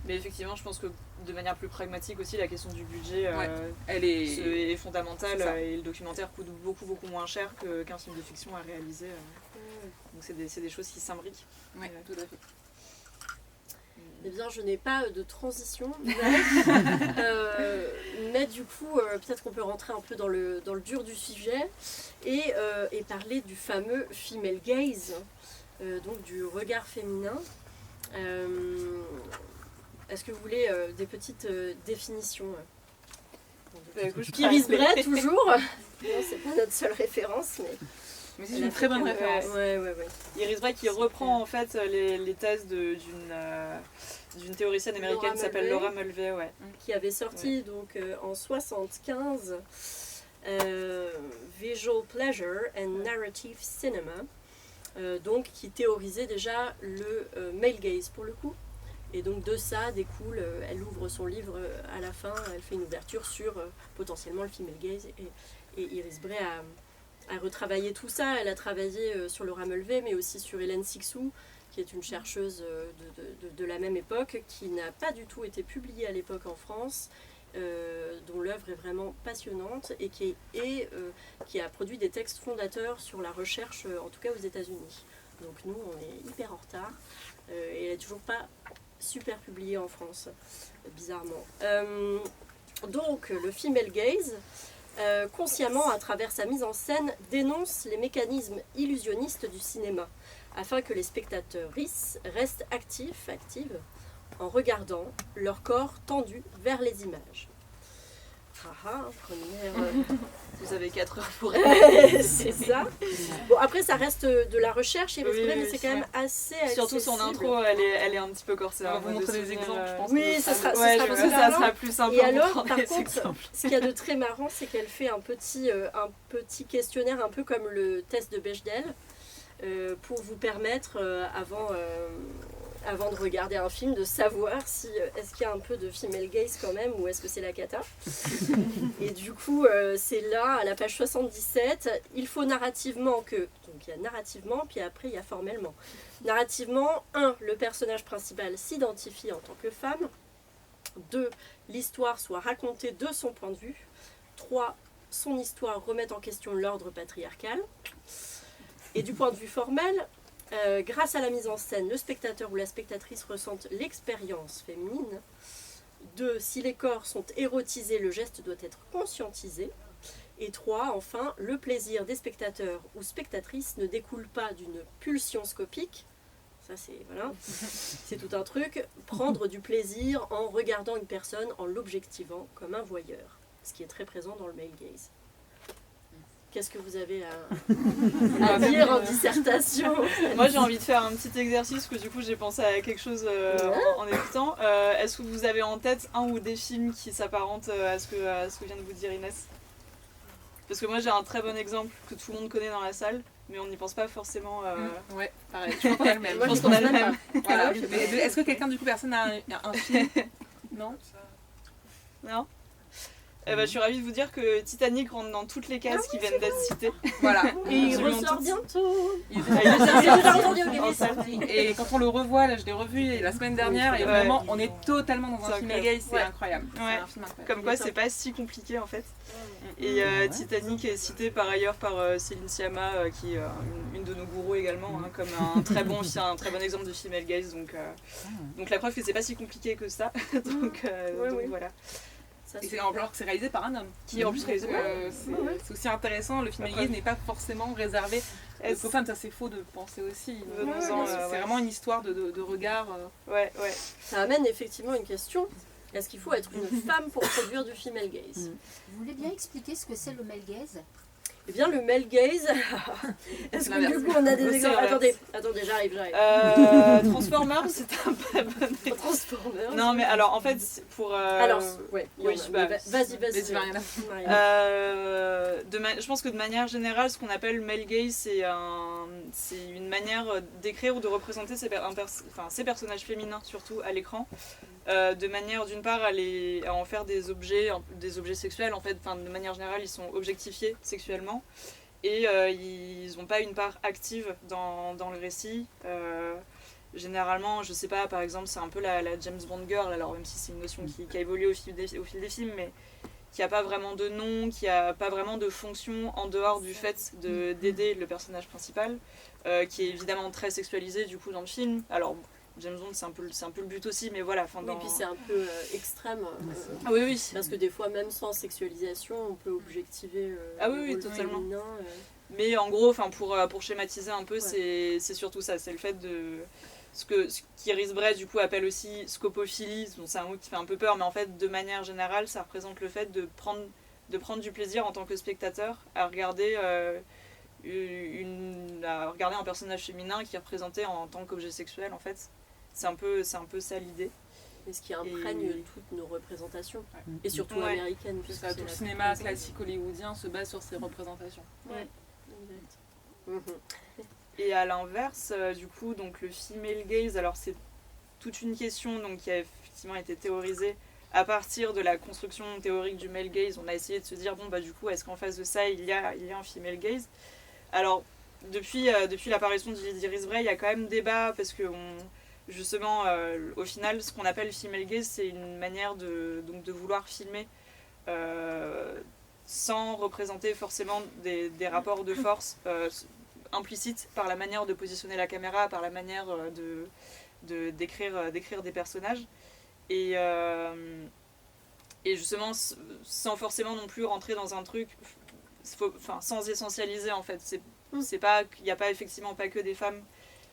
Mais effectivement, je pense que de manière plus pragmatique aussi, la question du budget elle est fondamentale, et le documentaire coûte beaucoup moins cher qu'un film de fiction à réaliser. Donc c'est des choses qui s'imbriquent. Oui, tout à fait. Eh bien, je n'ai pas de transition, mais du coup, peut-être qu'on peut rentrer un peu dans le dur du sujet et parler du fameux female gaze, donc du regard féminin. Est-ce que vous voulez des petites définitions Iris Bray, toujours. Non, c'est pas notre seule référence, mais c'est une très bonne référence. Ouais. Iris Bray qui reprend en fait les thèses d'une théoricienne américaine qui s'appelle Laura Mulvey, qui avait sorti donc en 1975 Visual Pleasure and Narrative Cinema, donc qui théorisait déjà le male gaze pour le coup. Et donc de ça découle, elle ouvre son livre à la fin, elle fait une ouverture sur potentiellement le female gaze, et Iris Bray a retravaillé tout ça. Elle a travaillé sur Laura Mulvey, mais aussi sur Hélène Cixous, qui est une chercheuse de la même époque, qui n'a pas du tout été publiée à l'époque en France, dont l'œuvre est vraiment passionnante et qui a produit des textes fondateurs sur la recherche, en tout cas aux États-Unis. Donc nous, on est hyper en retard, et elle n'est toujours pas super publiée en France, bizarrement. Donc le female gaze, consciemment, à travers sa mise en scène, dénonce les mécanismes illusionnistes du cinéma, afin que les spectateurs restent actives en regardant leur corps tendu vers les images. Première... Vous avez 4 heures pour c'est ça. Bon, après, ça reste de la recherche, mais c'est quand même assez accessible. Surtout son intro, elle est un petit peu corsée. On va vous montrer des exemples, je pense. Oui, ça sera plus simple. Et alors, par contre, ce qu'il y a de très marrant, c'est qu'elle fait un petit questionnaire, un peu comme le test de Bechdel, pour vous permettre, avant de regarder un film, de savoir si est-ce qu'il y a un peu de female gaze quand même, ou est-ce que c'est la cata. Et du coup, c'est là, à la page 77, il faut narrativement que... Donc il y a narrativement, puis après il y a formellement. Narrativement, 1. Le personnage principal s'identifie en tant que femme. 2. L'histoire soit racontée de son point de vue. 3. Son histoire remette en question l'ordre patriarcal. Et du point de vue formel... grâce à la mise en scène, le spectateur ou la spectatrice ressentent l'expérience féminine. 2. Si les corps sont érotisés, le geste doit être conscientisé. Et 3. Enfin, le plaisir des spectateurs ou spectatrices ne découle pas d'une pulsion scopique. Ça, c'est tout un truc. Prendre du plaisir en regardant une personne, en l'objectivant comme un voyeur. Ce qui est très présent dans le male gaze. Qu'est-ce que vous avez à dire en dissertation? Moi j'ai envie de faire un petit exercice, parce que du coup j'ai pensé à quelque chose en écoutant. Est-ce que vous avez en tête un ou des films qui s'apparentent à ce que vient de vous dire Inès? Parce que moi j'ai un très bon exemple que tout le monde connaît dans la salle, mais on n'y pense pas forcément. Ouais, pareil, je pense qu'on a le même. Je pense qu'on a le même. Voilà. Est-ce que quelqu'un du coup, personne a un film? Non? Non? Je suis ravie de vous dire que Titanic rentre dans toutes les cases qui viennent d'être citées. Voilà. Et il ressort bientôt. Et quand on le revoit, là je l'ai revu la semaine dernière, et vraiment on est totalement dans un film gaze, c'est incroyable. C'est un film incroyable. Comme quoi c'est pas si compliqué en fait. Et Titanic est cité par ailleurs par Céline Sciamma, qui est une de nos gourous également, comme un très bon exemple de female gaze. Donc la preuve que c'est pas si compliqué que ça. donc voilà. Et c'est alors que c'est réalisé par un homme. Qui en plus réalisé par c'est aussi intéressant, le film gaze n'est pas forcément réservé aux femmes, ça c'est faux de le penser aussi. C'est vraiment une histoire de regard. Ouais. Ça amène effectivement une question. Est-ce qu'il faut être une femme pour produire du female gaze? Vous voulez bien expliquer ce que c'est le male gaze? Eh bien, le male gaze, est-ce que du coup on a des exemples? Attendez, j'arrive. Transformers, c'est un pas bon exemple. Transformers. Non, mais alors en fait, pour. Alors, vas-y. Je pense que de manière générale, ce qu'on appelle male gaze, c'est une manière d'écrire ou de représenter ces personnages féminins, surtout à l'écran. De manière d'une part à en faire des objets sexuels en fait, de manière générale ils sont objectifiés sexuellement et ils n'ont pas une part active dans le récit. Généralement, je sais pas, par exemple c'est un peu la James Bond girl, alors même si c'est une notion qui a évolué au fil des films, mais qui n'a pas vraiment de nom, qui n'a pas vraiment de fonction en dehors du fait d'aider le personnage principal, qui est évidemment très sexualisé du coup dans le film. Alors James Bond c'est un peu le but aussi, mais voilà. Oui, puis c'est un peu extrême. Oui. Parce que des fois, même sans sexualisation, on peut objectiver oui, totalement. féminin, Mais en gros, pour schématiser un peu, c'est surtout ça, c'est le fait de... Ce qu'Iris Bray du coup appelle aussi scopophilie, donc c'est un mot qui fait un peu peur, mais en fait de manière générale ça représente le fait de prendre du plaisir en tant que spectateur à regarder un personnage féminin qui est représenté en tant qu'objet sexuel en fait. C'est un peu ça l'idée. Et ce qui imprègne toutes nos représentations, et surtout américaines. Tout le cinéma classique hollywoodien se base sur ces représentations. Ouais, exact. Et à l'inverse, du coup, donc le female gaze, alors c'est toute une question donc, qui a effectivement été théorisée à partir de la construction théorique du male gaze. On a essayé de se dire, du coup, est-ce qu'en face de ça, il y a un female gaze? Alors, depuis l'apparition d'Iris Bray, il y a quand même débat, parce que justement, au final, ce qu'on appelle female gaze, c'est une manière de vouloir filmer sans représenter forcément des rapports de force implicites par la manière de positionner la caméra, par la manière d'écrire des personnages. Et justement, sans forcément non plus rentrer dans un truc, sans essentialiser en fait. Il n'y a pas effectivement pas que des femmes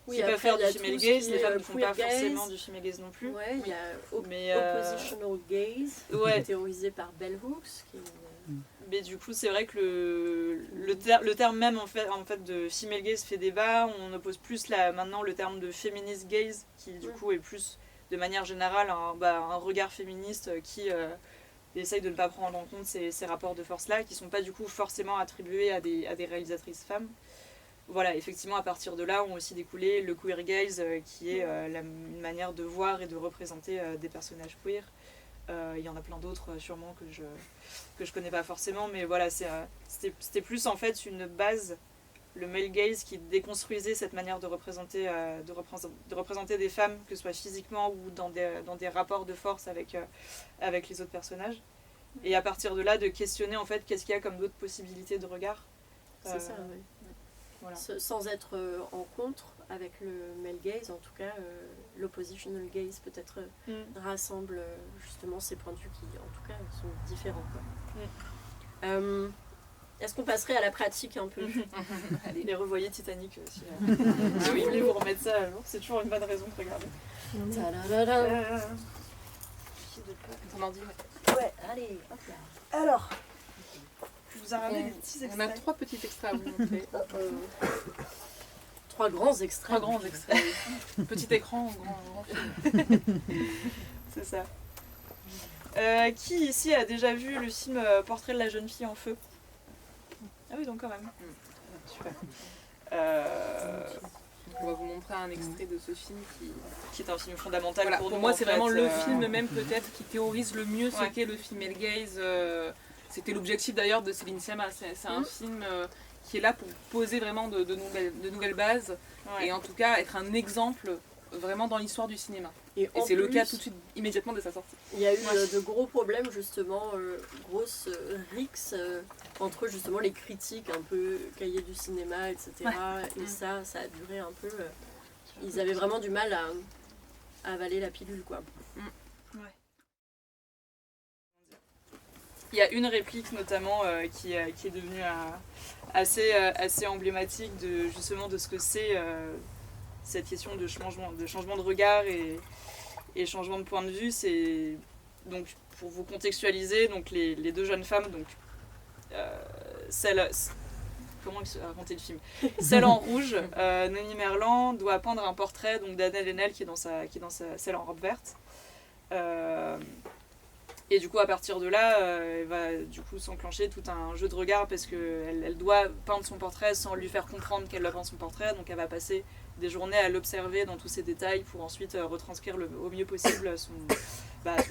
Oui, qui peuvent après, faire il y a du tout female ce gaze, qui les est, femmes ne font queer pas gaze. forcément du female gaze non plus. Ouais, il y a Mais, Oppositional Gaze, ouais. théorisé par Bell Hooks. Qui est Mais du coup, c'est vrai que le terme même en fait de female gaze fait débat. On oppose plus maintenant le terme de feminist gaze, qui du coup est plus de manière générale un regard féministe qui essaye de ne pas prendre en compte ces rapports de force-là, qui ne sont pas du coup forcément attribués à des réalisatrices femmes. Voilà, effectivement, à partir de là, ont aussi découlé le queer gaze, qui est une manière de voir et de représenter des personnages queer. Il y en a plein d'autres sûrement que je connais pas forcément, mais voilà, c'était plus en fait une base, le male gaze, qui déconstruisait cette manière de représenter des femmes, que ce soit physiquement ou dans des rapports de force avec les autres personnages. Et à partir de là, de questionner en fait qu'est-ce qu'il y a comme d'autres possibilités de regard. C'est ça, oui. Voilà. Sans être en contre avec le male gaze, en tout cas, l'oppositional gaze peut-être rassemble justement ces points de vue qui, en tout cas, sont différents. Quoi. Est-ce qu'on passerait à la pratique un peu? Allez, les revoyez Titanic aussi. Si vous voulez vous remettre ça à jour, c'est toujours une bonne raison de regarder. Ton ordi, Ouais, allez, hop là. Alors, je vous ai ramené des petits on a extraits. 3 petits extraits à vous montrer. 3 grands extraits. 3 grands extraits. Petit écran, grand film. C'est ça. Qui ici a déjà vu le film Portrait de la jeune fille en feu? Ah oui, donc quand même. Super. On va vous montrer un extrait de ce film Qui est un film fondamental voilà, pour nous. moi, en c'est fait, vraiment le film même peut-être qui théorise le mieux ce Ouais. qu'est le female gaze. C'était l'objectif d'ailleurs de Céline Sciamma. C'est un film qui est là pour poser vraiment de nouvelles bases Ouais. et en tout cas être un exemple vraiment dans l'histoire du cinéma. Et c'est le cas tout de suite, immédiatement dès sa sortie. Il y a eu de gros problèmes justement, grosses rixes entre justement les critiques un peu cahiers du cinéma, etc. Et ça a duré un peu. Ils avaient vraiment du mal à avaler la pilule, quoi. Il y a une réplique notamment qui est devenue assez emblématique de justement de ce que c'est cette question de changement de regard et changement de point de vue. C'est donc pour vous contextualiser, donc les deux jeunes femmes, donc comment raconter le film, celle en rouge, Noémie Merlan doit peindre un portrait donc d'Adèle Haenel qui est dans celle en robe verte. Et du coup, à partir de là, elle va du coup s'enclencher tout un jeu de regard parce qu'elle doit peindre son portrait sans lui faire comprendre qu'elle doit peindre son portrait. Donc elle va passer des journées à l'observer dans tous ses détails pour ensuite retranscrire au mieux possible son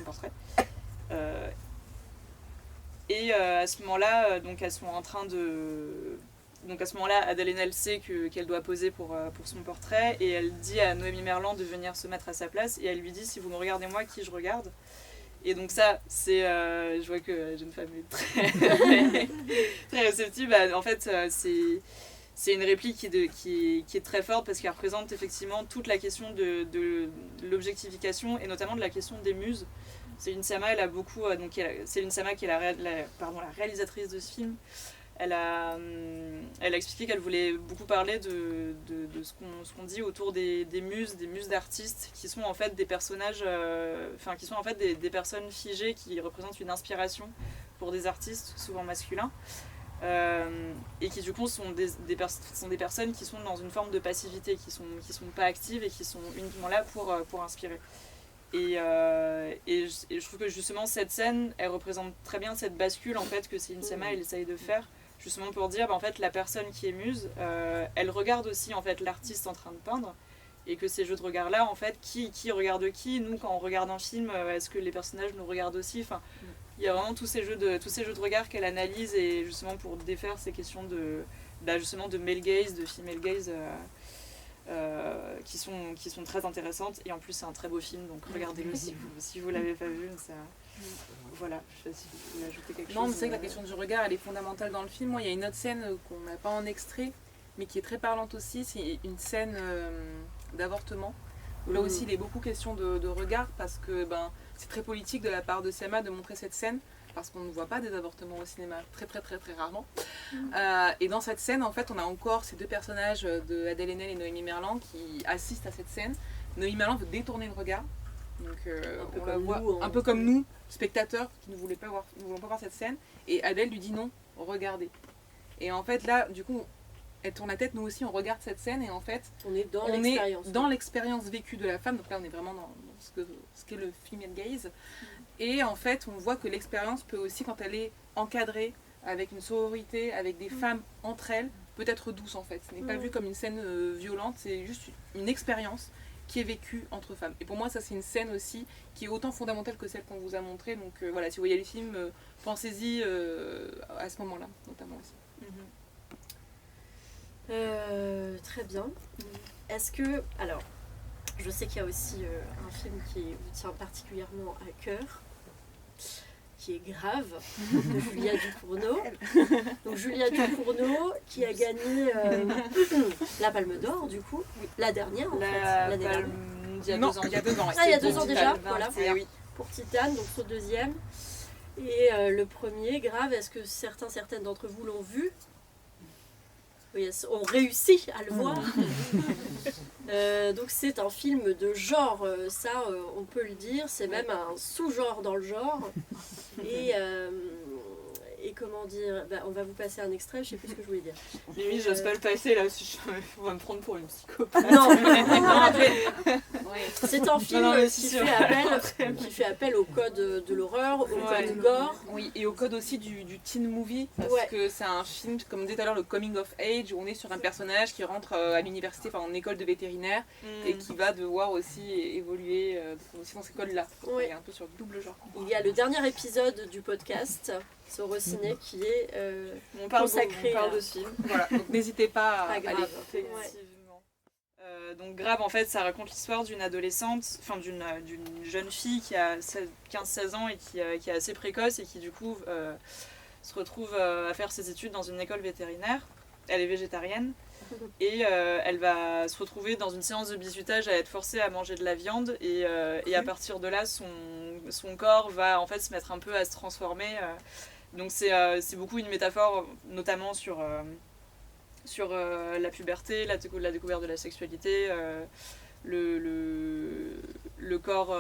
portrait. Et à ce moment-là, donc elles sont en train de... Donc à ce moment-là, Adèle Haenel sait qu'elle doit poser pour son portrait et elle dit à Noémie Merlan de venir se mettre à sa place et elle lui dit « Si vous me regardez moi, qui je regarde ?» Et donc ça, c'est, je vois que la jeune femme est très réceptive. En fait, c'est une réplique qui est très forte parce qu'elle représente effectivement toute la question de l'objectification et notamment de la question des muses. Céline Sciamma, elle a beaucoup... Céline Sciamma, qui est la réalisatrice de ce film, elle a expliqué qu'elle voulait beaucoup parler de ce qu'on dit autour des muses d'artistes qui sont en fait des personnages, qui sont en fait des personnes figées qui représentent une inspiration pour des artistes, souvent masculins, et qui du coup sont des personnes qui sont dans une forme de passivité, qui sont pas actives et qui sont uniquement là pour inspirer. Et je trouve que justement cette scène, elle représente très bien cette bascule en fait que Céline Sciamma elle essaye de faire. Justement pour dire en fait la personne qui est muse, elle regarde aussi en fait l'artiste en train de peindre et que ces jeux de regard là en fait qui regarde qui, nous quand on regarde un film, est-ce que les personnages nous regardent aussi, enfin il y a vraiment tous ces jeux de regard qu'elle analyse et justement pour défaire ces questions de male gaze, de female gaze qui sont très intéressantes et en plus c'est un très beau film donc regardez-le si vous l'avez pas vu. Ça... Voilà, je sais pas si vous voulez ajouter quelque chose. Non, mais c'est vrai que la question du regard, elle est fondamentale dans le film. Moi, il y a une autre scène qu'on n'a pas en extrait, mais qui est très parlante aussi. C'est une scène d'avortement. Là aussi, il est beaucoup question de regard parce que c'est très politique de la part de Sciamma de montrer cette scène. parce qu'on ne voit pas des avortements au cinéma, très très très très rarement. Et dans cette scène, en fait, on a encore ces deux personnages de Adèle Haenel et Noémie Merlan qui assistent à cette scène. Noémie Merlan veut détourner le regard, donc on la voit un peu comme nous, spectateurs qui ne voulons pas voir cette scène, et Adèle lui dit non, regardez. Et en fait là, du coup, elle tourne la tête, nous aussi on regarde cette scène, et en fait on est dans l'expérience vécue de la femme, donc là on est vraiment dans ce qu'est le female gaze, et en fait on voit que l'expérience peut aussi, quand elle est encadrée avec une sororité, avec des femmes entre elles, peut être douce en fait. Ce n'est pas vu comme une scène violente, c'est juste une expérience qui est vécue entre femmes. Et pour moi ça c'est une scène aussi qui est autant fondamentale que celle qu'on vous a montrée, donc voilà, si vous voyez les films, pensez-y à ce moment-là notamment aussi. Très bien. Est-ce que... Alors, je sais qu'il y a aussi un film qui vous tient particulièrement à cœur, qui est Grave, de Julia Ducournau. Donc Julia Ducournau qui a gagné la Palme d'Or, du coup, la dernière en fait. L'année dernière. Il y a 2 ans. Il y a 2 ans déjà, voilà. Pour Titane, donc son deuxième. Et le premier, Grave, est-ce que certaines d'entre vous l'ont vu ? Oui, on réussit à le voir. Donc c'est un film de genre, ça on peut le dire, c'est même un sous-genre dans le genre. Et comment dire, on va vous passer un extrait, je sais plus ce que je voulais dire. Limite, j'ose pas le passer là, on va me prendre pour une psychopathe. Non, c'est un film qui fait appel au code de l'horreur, au code gore. Oui, et au code aussi du teen movie, parce que c'est un film, comme on disait tout à l'heure, le coming of age, où on est sur un personnage qui rentre à l'université, enfin en école de vétérinaire, et qui va devoir aussi évoluer aussi dans ces codes-là. Il est un peu sur le double genre. Il y a le dernier épisode du podcast Sorociné qui est consacré on parle de ce film. Voilà, donc n'hésitez pas à Grave. aller. Effectivement. Donc Grave, en fait, ça raconte l'histoire d'une adolescente, enfin d'une jeune fille qui a 15-16 ans et qui est assez précoce et qui du coup se retrouve à faire ses études dans une école vétérinaire. Elle est végétarienne et elle va se retrouver dans une séance de bizutage à être forcée à manger de la viande et à partir de là son corps va en fait se mettre un peu à se transformer. Donc c'est beaucoup une métaphore notamment sur la puberté, la découverte de la sexualité, le corps,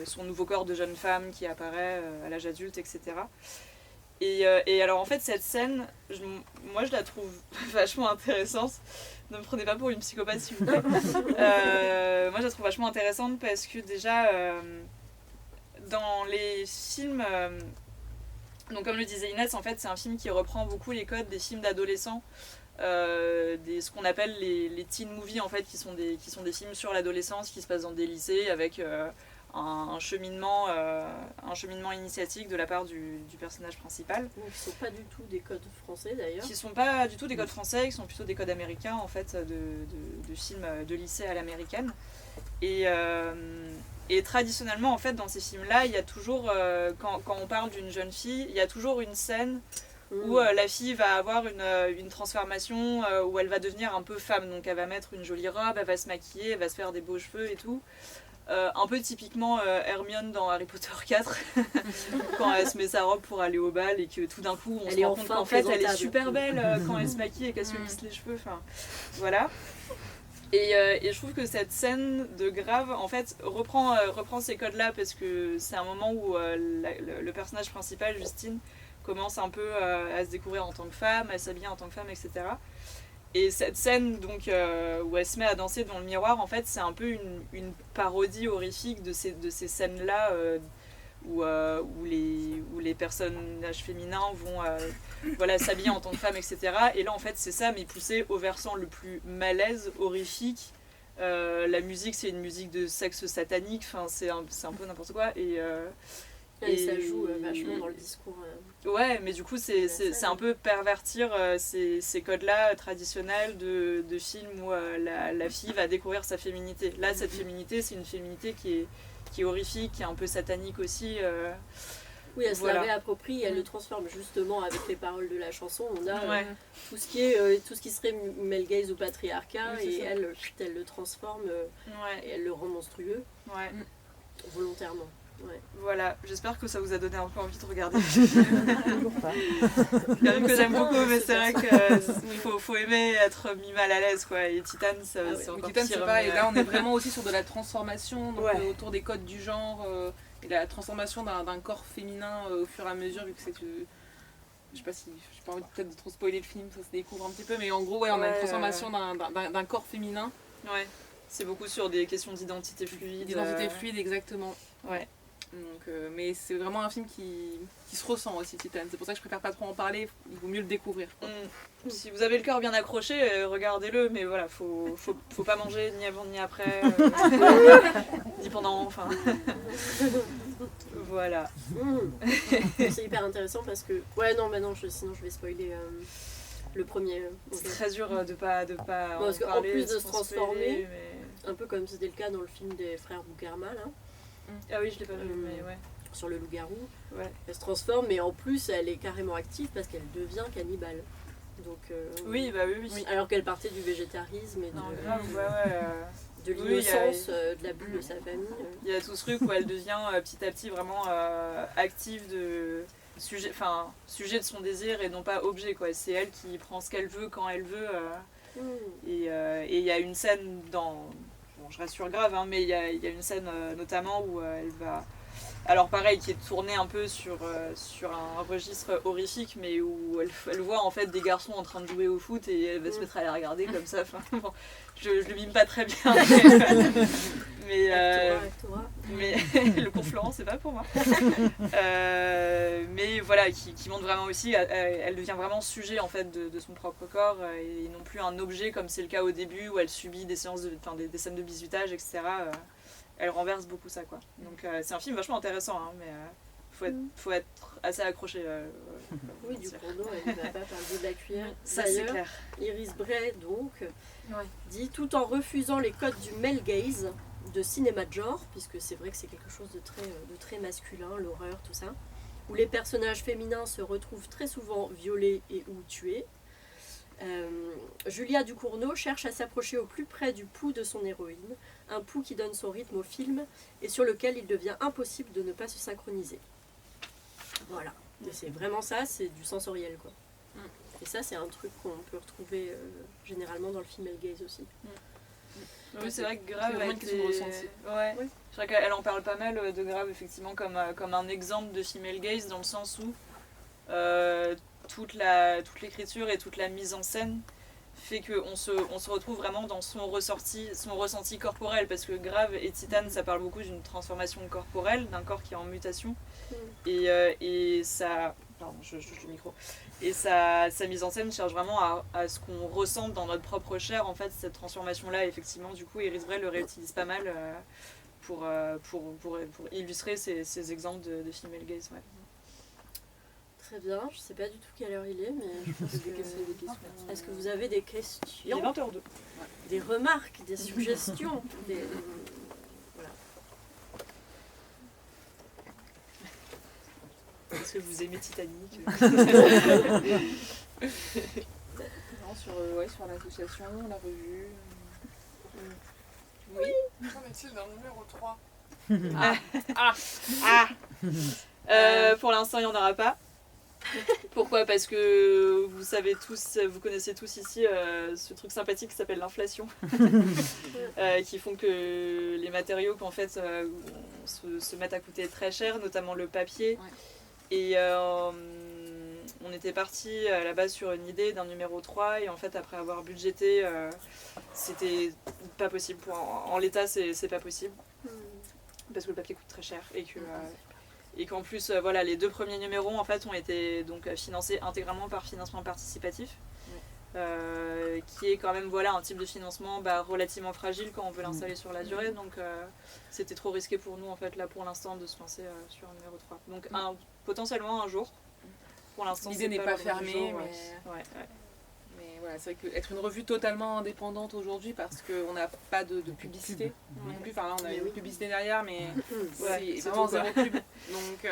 son nouveau corps de jeune femme qui apparaît à l'âge adulte, etc. Et alors en fait cette scène, moi je la trouve vachement intéressante. Ne me prenez pas pour une psychopathe s'il vous plaît. Moi je la trouve vachement intéressante parce que déjà dans les films... donc comme le disait Inès, en fait c'est un film qui reprend beaucoup les codes des films d'adolescents. Ce qu'on appelle les teen movies en fait, qui sont des films sur l'adolescence qui se passent dans des lycées avec un cheminement initiatique de la part du personnage principal. Donc, qui ne sont pas du tout des codes français d'ailleurs. Qui ne sont pas du tout des codes français, qui sont plutôt des codes américains en fait, de films de lycée à l'américaine. Et traditionnellement en fait dans ces films-là, il y a toujours, quand on parle d'une jeune fille, il y a toujours une scène où la fille va avoir une transformation, où elle va devenir un peu femme. Donc elle va mettre une jolie robe, elle va se maquiller, elle va se faire des beaux cheveux et tout. Un peu typiquement Hermione dans Harry Potter 4, quand elle se met sa robe pour aller au bal et que tout d'un coup on se rend compte qu'en fait elle est super belle quand elle se maquille et qu'elle se lisse les cheveux. Enfin, voilà. Et je trouve que cette scène de Grave en fait reprend ces codes-là parce que c'est un moment où le personnage principal, Justine, commence un peu à se découvrir en tant que femme, à s'habiller en tant que femme, etc. Et cette scène donc, où elle se met à danser devant le miroir, en fait, c'est un peu une parodie horrifique de ces scènes-là où les personnages féminins vont s'habiller en tant que femme, etc. Et là, en fait, c'est ça, mais poussé au versant le plus malaise, horrifique. La musique, c'est une musique de sexe satanique, enfin, c'est un peu n'importe quoi. Et ça joue vachement dans le discours. Ouais, mais du coup, c'est un peu pervertir ces codes-là traditionnels de films où la fille va découvrir sa féminité. Là, cette féminité, c'est une féminité qui est horrifique, qui est un peu satanique aussi. Oui, elle se la réapproprie, elle le transforme justement avec les paroles de la chanson. On a tout ce qui serait male gaze ou patriarcat, et elle le transforme et elle le rend monstrueux volontairement. Ouais. Voilà, j'espère que ça vous a donné un peu envie de regarder. Toujours pas. Même que j'aime beaucoup, mais c'est vrai qu'il faut aimer être mis mal à l'aise, quoi. Et Titan, c'est encore Titan, pire. c'est pareil. Et là, on est vraiment aussi sur de la transformation, donc, Ouais. autour des codes du genre, et la transformation d'un corps féminin au fur et à mesure, vu que c'est... je sais pas si j'ai pas envie peut-être de trop spoiler le film, ça se découvre un petit peu, mais en gros, on a une transformation d'un corps féminin. Ouais, c'est beaucoup sur des questions d'identité fluide. D'identité fluide, exactement. Ouais. Donc, mais c'est vraiment un film qui se ressent aussi, Titan. C'est pour ça que je préfère pas trop en parler, il vaut mieux le découvrir. Si vous avez le cœur bien accroché, regardez-le, mais voilà, faut pas manger ni avant ni après, ni pendant, enfin. Voilà. C'est hyper intéressant parce que... Ouais, non, sinon je vais spoiler le premier. C'est très dur de pas parce qu'en parler, plus de se transformer, mais... un peu comme c'était le cas dans le film des frères Boukarma, là, Ah oui, je l'ai pas vu, mais ouais. sur le loup-garou. Ouais. Elle se transforme, mais en plus, elle est carrément active parce qu'elle devient cannibale. Donc, Oui. alors qu'elle partait du végétarisme et Non, grave, ouais. de l'innocence, de l'abus de sa famille. Il y a tout ce truc où elle devient petit à petit vraiment active de sujet de son désir et non pas objet, quoi. C'est elle qui prend ce qu'elle veut quand elle veut. Et il y a une scène dans... Bon, je reste sur Grave, hein, mais il y a une scène notamment où elle va... Alors pareil, qui est tournée un peu sur un registre horrifique, mais où elle voit en fait des garçons en train de jouer au foot et elle va se mettre à les regarder comme ça. Enfin, bon, je le mime pas très bien, mais le conflant, c'est pas pour moi. Mais voilà, qui montre vraiment aussi, elle devient vraiment sujet en fait de son propre corps et non plus un objet comme c'est le cas au début où elle subit des séances des scènes de bizutage, etc. Elle renverse beaucoup ça, quoi. Donc c'est un film vachement intéressant, hein, mais faut être assez accroché. Oui, du coup, non, elle ne va pas par le bout de la cuillère. Ça, c'est clair. Iris Bray, donc, dit tout en refusant les codes du male gaze, de cinéma de genre, puisque c'est vrai que c'est quelque chose de très masculin, l'horreur, tout ça, où les personnages féminins se retrouvent très souvent violés et ou tués. Julia Ducournau cherche à s'approcher au plus près du pouls de son héroïne, un pouls qui donne son rythme au film et sur lequel il devient impossible de ne pas se synchroniser. Voilà, et c'est vraiment ça, c'est du sensoriel, quoi. Et ça, c'est un truc qu'on peut retrouver généralement dans le film Elle Gaze aussi. Oui, c'est vrai que Grave a été... Ouais. C'est vrai qu'elle en parle pas mal de Grave, effectivement, comme un exemple de female gaze, dans le sens où toute l'écriture et toute la mise en scène fait qu'on se retrouve vraiment dans son ressenti corporel, parce que Grave et Titan, ça parle beaucoup d'une transformation corporelle, d'un corps qui est en mutation, et ça... Pardon, je touche le micro. Et sa mise en scène cherche vraiment à ce qu'on ressente dans notre propre chair, en fait, cette transformation-là. Effectivement, du coup, Iris Bray le réutilise pas mal pour illustrer ces exemples de female gaze. Ouais. Très bien, je sais pas du tout quelle heure il est, mais je pense que... Est-ce que vous avez des questions? Il est 20h02. Des remarques, des suggestions, Voilà. Est-ce que vous aimez Titanic? Non, sur l'association, la revue. Oui. Qu'en est-il d'un numéro 3? Pour l'instant, il n'y en aura pas. Pourquoi? Parce que vous connaissez tous ici ce truc sympathique qui s'appelle l'inflation, qui font que les matériaux qu'en fait se mettent à coûter très cher, notamment le papier. Ouais. Et on était parti à la base sur une idée d'un numéro 3 et en fait après avoir budgété, c'était pas possible. En l'état, c'est pas possible parce que le papier coûte très cher et qu'en plus voilà, les 2 premiers numéros en fait ont été donc financés intégralement par financement participatif, qui est quand même voilà un type de financement relativement fragile quand on veut l'installer sur la durée, donc c'était trop risqué pour nous en fait là pour l'instant de se lancer sur un numéro 3. Donc potentiellement un jour. Pour l'instant, l'idée n'est pas fermée, mais mais voilà, c'est vrai qu'être une revue totalement indépendante aujourd'hui, parce qu'on n'a pas de publicité non plus. Enfin là, on a une publicité derrière, mais c'est vraiment zéro pub. Donc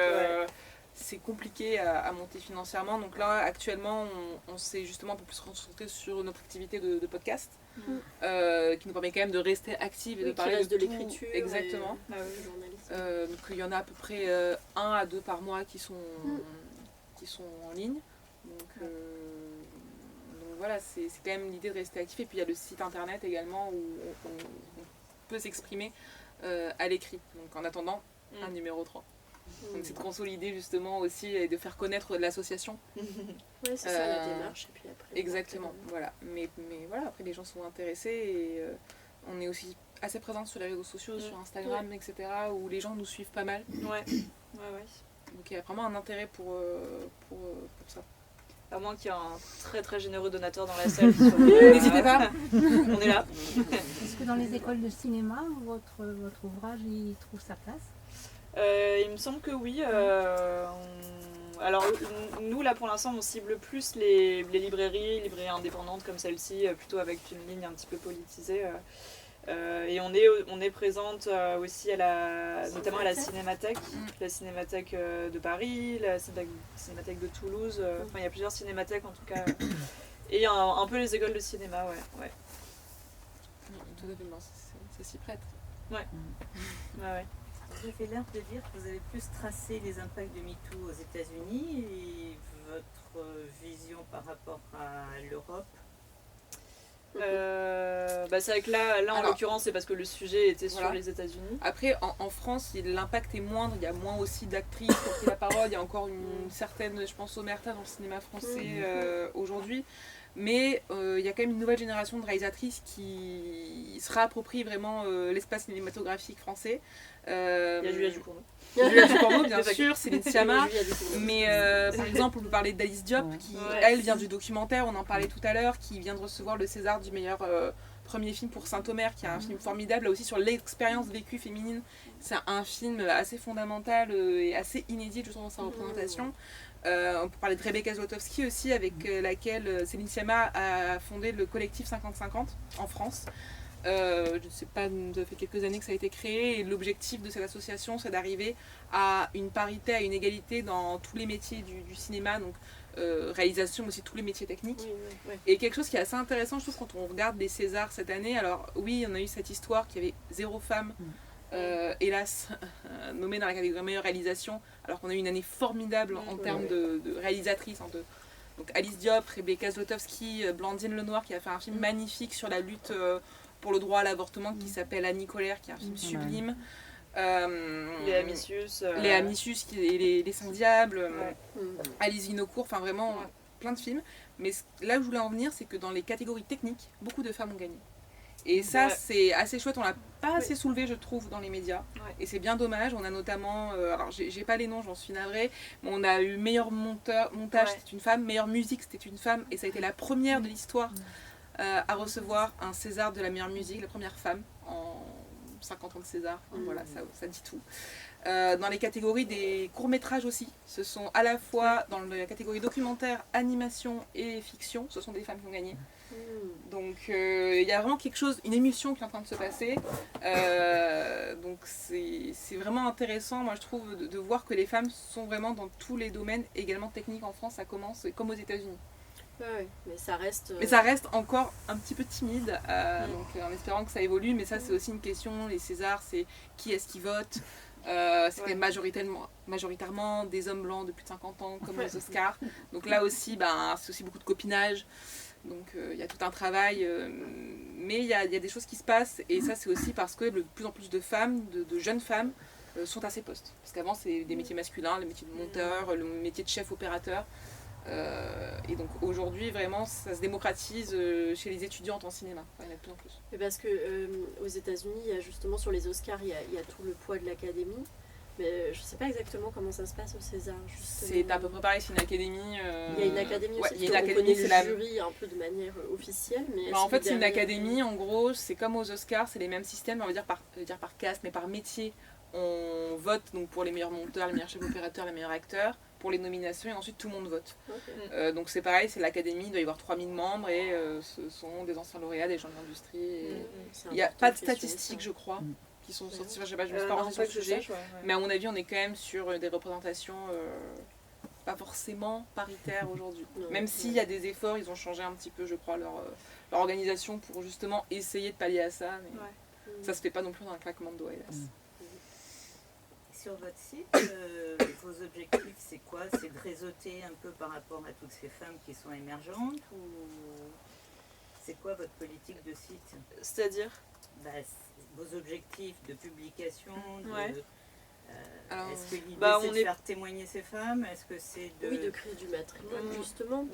c'est compliqué à monter financièrement. Donc là, actuellement, on s'est justement un peu plus concentré sur notre activité de podcast, qui nous permet quand même de rester active et de parler de l'écriture. Exactement. Du journalisme. Donc il y en a à peu près 1 à 2 par mois qui sont en ligne. Donc voilà, c'est quand même l'idée de rester actif. Et puis il y a le site internet également où on peut s'exprimer à l'écrit. Donc en attendant, un numéro 3. Donc c'est de consolider justement aussi et de faire connaître l'association. Oui, c'est ça la démarche. Et puis après, exactement, voilà. Mais voilà, après les gens sont intéressés et on est aussi assez présente sur les réseaux sociaux, sur Instagram, etc. où les gens nous suivent pas mal. Ouais. Donc il y a vraiment un intérêt pour ça. À moins qu'il y ait un très très généreux donateur dans la salle. N'hésitez pas. On est là. Est-ce que dans les écoles de cinéma, votre ouvrage il trouve sa place ? Il me semble que oui. Alors nous là pour l'instant on cible plus les librairies indépendantes comme celle-ci, plutôt avec une ligne un petit peu politisée. Et on est présente aussi notamment à la Cinémathèque, la Cinémathèque de Paris, la Cinémathèque de Toulouse. Enfin il y a plusieurs cinémathèques en tout cas. Et un peu les écoles de cinéma, ouais. Tout à fait, ça s'y prête. Ouais. Vous avez l'air de dire que vous avez plus tracé les impacts de MeToo aux États-Unis et votre vision par rapport à l'Europe. C'est vrai que là en l'occurrence c'est parce que le sujet était sur les États-Unis. Après en France l'impact est moindre, il y a moins aussi d'actrices qui ont pris la parole, il y a encore une certaine, je pense, omerta dans le cinéma français aujourd'hui. Mais il y a quand même une nouvelle génération de réalisatrices qui se réapproprient vraiment l'espace cinématographique français. Il y a Julia Ducournau. Julia Ducournau, bien sûr, Céline Sciamma. Mais par exemple, on peut parler d'Alice Diop, qui elle vient du documentaire, on en parlait tout à l'heure, qui vient de recevoir le César du meilleur premier film pour Saint-Omer, qui est un film formidable, là aussi sur l'expérience vécue féminine. C'est un film assez fondamental et assez inédit, je trouve, dans sa représentation. On peut parler de Rebecca Zlotowski aussi, avec laquelle Céline Sciamma a fondé le collectif 50-50 en France. Je ne sais pas, ça fait quelques années que ça a été créé et l'objectif de cette association c'est d'arriver à une parité, à une égalité dans tous les métiers du cinéma, donc réalisation mais aussi tous les métiers techniques. Et quelque chose qui est assez intéressant je trouve quand on regarde les Césars cette année, alors oui on a eu cette histoire qu'il y avait 0 femme hélas nommée dans la catégorie meilleure réalisation alors qu'on a eu une année formidable en termes de réalisatrices, donc Alice Diop, Rebecca Zlotowski, Blandine Lenoir qui a fait un film magnifique sur la lutte pour le droit à l'avortement qui s'appelle Annie Colère, qui est un film sublime. Léa Missius. Léa Missius et les 5 Diables. Alice Vinocourt, enfin vraiment plein de films. Mais là où je voulais en venir, c'est que dans les catégories techniques, beaucoup de femmes ont gagné. Et ça, c'est assez chouette. On l'a pas assez soulevé, je trouve, dans les médias. Et c'est bien dommage. On a notamment, alors j'ai pas les noms, j'en suis navrée, mais on a eu meilleur montage, c'était une femme, meilleure musique, c'était une femme. Et ça a été la première de l'histoire à recevoir un César de la meilleure musique, la première femme en 50 ans de César. Enfin, voilà, ça dit tout. Dans les catégories des courts-métrages aussi, ce sont à la fois dans la catégorie documentaire, animation et fiction, ce sont des femmes qui ont gagné. Donc il y a vraiment quelque chose, une émulsion qui est en train de se passer. Donc c'est vraiment intéressant, moi je trouve, de voir que les femmes sont vraiment dans tous les domaines, également techniques en France, ça commence comme aux États-Unis. Ouais, mais ça reste... Mais ça reste encore un petit peu timide, donc en espérant que ça évolue, mais ça c'est aussi une question, les Césars, c'est qui est-ce qui vote. C'était majoritairement des hommes blancs de plus de 50 ans comme les Oscars, donc là aussi c'est aussi beaucoup de copinage, donc il y a tout un travail, mais il y a des choses qui se passent et ça c'est aussi parce que de plus en plus de femmes, de jeunes femmes sont à ces postes, parce qu'avant c'est des métiers masculins, le métier de monteur, le métier de chef opérateur. Et donc aujourd'hui vraiment ça se démocratise chez les étudiantes en cinéma, il y en a de plus en plus. Et parce que aux États-Unis, il y a justement sur les Oscars, il y a tout le poids de l'académie, mais je sais pas exactement comment ça se passe au César. C'est à peu près pareil, c'est une académie. Il y a une académie aussi. Il y a une académie, c'est la jury un peu de manière officielle, mais en fait c'est une académie. En gros, c'est comme aux Oscars, c'est les mêmes systèmes, on va dire par caste, mais par métier. On vote donc pour les meilleurs monteurs, les meilleurs chefs opérateurs, les meilleurs acteurs, pour les nominations et ensuite tout le monde vote. Donc c'est pareil, c'est l'académie, il doit y avoir 3000 membres et ce sont des anciens lauréats, des gens de l'industrie. Il n'y a pas de statistiques je crois, qui sont sortis. Enfin, je sais pas, je me suis pas renseignée sur le sujet. Mais à mon avis, on est quand même sur des représentations pas forcément paritaires aujourd'hui. Même s'il y a des efforts, ils ont changé un petit peu, je crois, leur organisation pour justement essayer de pallier à ça. Mais ça se fait pas non plus dans un claquement de doigts, hélas. Sur votre site, vos objectifs, c'est quoi? C'est de réseauter un peu par rapport à toutes ces femmes qui sont émergentes ou c'est quoi votre politique de site? C'est-à-dire vos objectifs de publication, est-ce que l'idée c'est de faire témoigner ces femmes? Est-ce que c'est de... Oui, de créer du matrimoine justement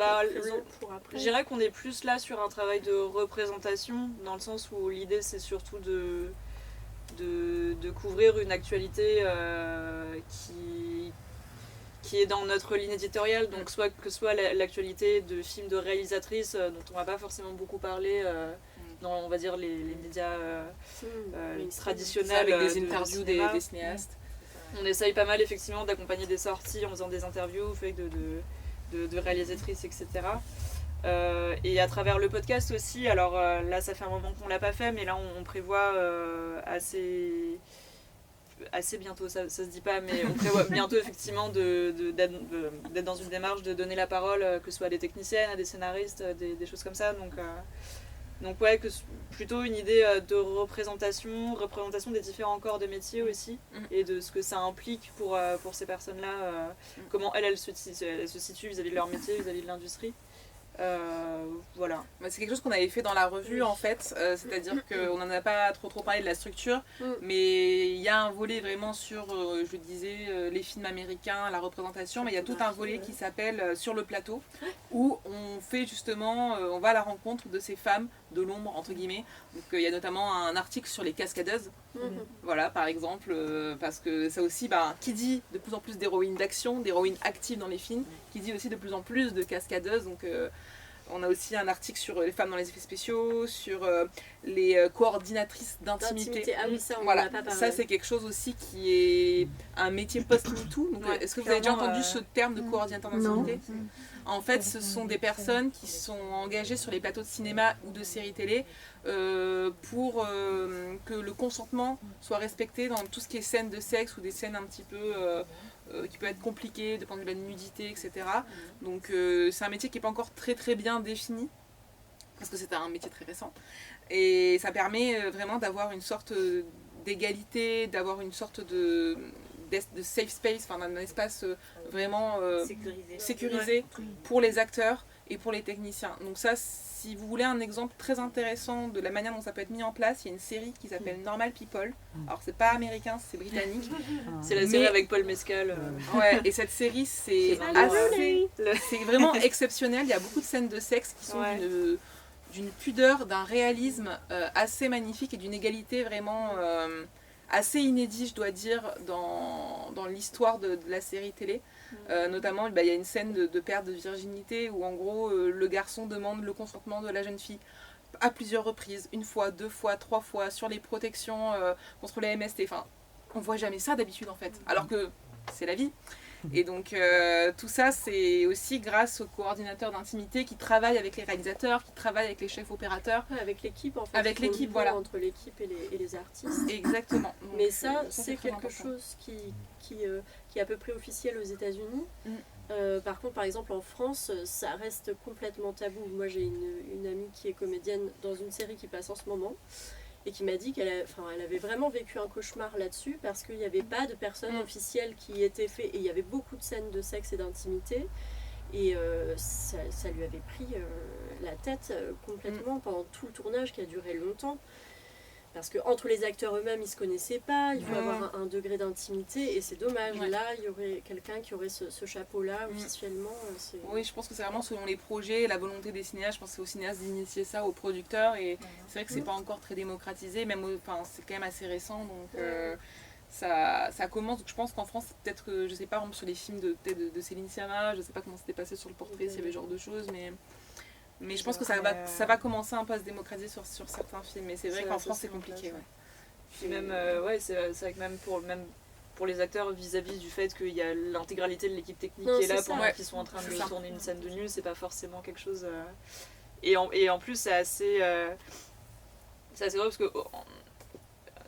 pour après. Je dirais qu'on est plus là sur un travail de représentation, dans le sens où l'idée c'est surtout de couvrir une actualité qui est dans notre ligne éditoriale, donc que soit l'actualité de films de réalisatrices dont on va pas forcément beaucoup parler dans, on va dire, les médias traditionnels. Avec des interviews des cinéastes. On essaye pas mal effectivement d'accompagner des sorties en faisant des interviews de réalisatrices, etc. Et à travers le podcast aussi, alors là ça fait un moment qu'on l'a pas fait, mais là on prévoit assez bientôt, ça se dit pas, mais on prévoit bientôt effectivement d'être dans une démarche de donner la parole, que ce soit à des techniciennes, à des scénaristes, des choses comme ça. Donc ouais, plutôt une idée de représentation des différents corps de métier aussi, et de ce que ça implique pour ces personnes-là, comment elles se situent vis-à-vis de leur métier, vis-à-vis de l'industrie. Voilà. C'est quelque chose qu'on avait fait dans la revue en fait, c'est-à-dire qu'on n'en a pas trop parlé de la structure, mais il y a un volet vraiment sur, je disais, les films américains, la représentation, mais il y a tout un volet qui s'appelle Sur le plateau, où on fait justement, on va à la rencontre de ces femmes de l'ombre entre guillemets. Donc il y a notamment un article sur les cascadeuses, voilà par exemple, parce que ça aussi, qui dit de plus en plus d'héroïnes d'action, d'héroïnes actives dans les films, qui dit aussi de plus en plus de cascadeuses, donc on a aussi un article sur les femmes dans les effets spéciaux, sur les coordinatrices d'intimité. Ah oui, ça on voilà, en a pas parlé. Ça c'est quelque chose aussi qui est un métier post-MeToo. Est-ce que vous avez déjà entendu ce terme de coordinateur d'intimité? En fait, ce sont des personnes qui sont engagées sur les plateaux de cinéma ou de séries télé pour que le consentement soit respecté dans tout ce qui est scènes de sexe ou des scènes un petit peu qui peuvent être compliquées de point de vue de la nudité, etc. Donc c'est un métier qui n'est pas encore très très bien défini, parce que c'est un métier très récent. Et ça permet vraiment d'avoir une sorte d'égalité, d'avoir une sorte de safe space, enfin d'un espace vraiment sécurisé pour les acteurs et pour les techniciens. Donc ça, si vous voulez un exemple très intéressant de la manière dont ça peut être mis en place, il y a une série qui s'appelle Normal People. Alors c'est pas américain, c'est britannique. C'est la série avec Paul Mescal. Ouais, et cette série c'est vraiment exceptionnel. Il y a beaucoup de scènes de sexe qui sont d'une pudeur, d'un réalisme assez magnifique et d'une égalité vraiment assez inédit, je dois dire, dans l'histoire de la série télé. Notamment, il y a une scène de perte de virginité où en gros le garçon demande le consentement de la jeune fille à plusieurs reprises, 1 fois, 2 fois, 3 fois, sur les protections contre les MST. Enfin, on voit jamais ça d'habitude en fait, alors que c'est la vie. Et donc tout ça c'est aussi grâce aux coordinateurs d'intimité qui travaillent avec les réalisateurs, qui travaillent avec les chefs opérateurs. Avec l'équipe en fait. Avec l'équipe, voilà. Entre l'équipe et les artistes. Exactement. Donc, mais ça c'est quelque chose qui est à peu près officiel aux États-Unis. Par contre, par exemple en France, ça reste complètement tabou. Moi j'ai une amie qui est comédienne dans une série qui passe en ce moment, et qui m'a dit qu'elle avait vraiment vécu un cauchemar là-dessus parce qu'il n'y avait pas de personnes officielles qui étaient faites, et il y avait beaucoup de scènes de sexe et d'intimité, et ça lui avait pris la tête complètement pendant tout le tournage qui a duré longtemps. Parce qu'entre les acteurs eux-mêmes, ils ne se connaissaient pas, il faut avoir un degré d'intimité, et c'est dommage. Là, il y aurait quelqu'un qui aurait ce chapeau-là officiellement. Oui, je pense que c'est vraiment selon les projets, la volonté des cinéastes. Je pense que c'est aux cinéastes d'initier ça, aux producteurs, et c'est vrai que c'est pas encore très démocratisé, même c'est quand même assez récent, donc ça commence. Donc je pense qu'en France, peut-être que, je sais pas, sur les films de Céline Sciamma, je sais pas comment c'était passé sur Le Portrait, s'il y avait ce genre de choses, mais je pense que ça va commencer un peu à se démocratiser sur certains films. Mais c'est vrai qu'en France, c'est compliqué. Puis même, c'est vrai que même pour les acteurs, vis-à-vis du fait qu'il y a l'intégralité de l'équipe technique qui est là pendant qu'ils sont en train de tourner une scène de nu, c'est pas forcément quelque chose... Et en plus, c'est assez drôle parce que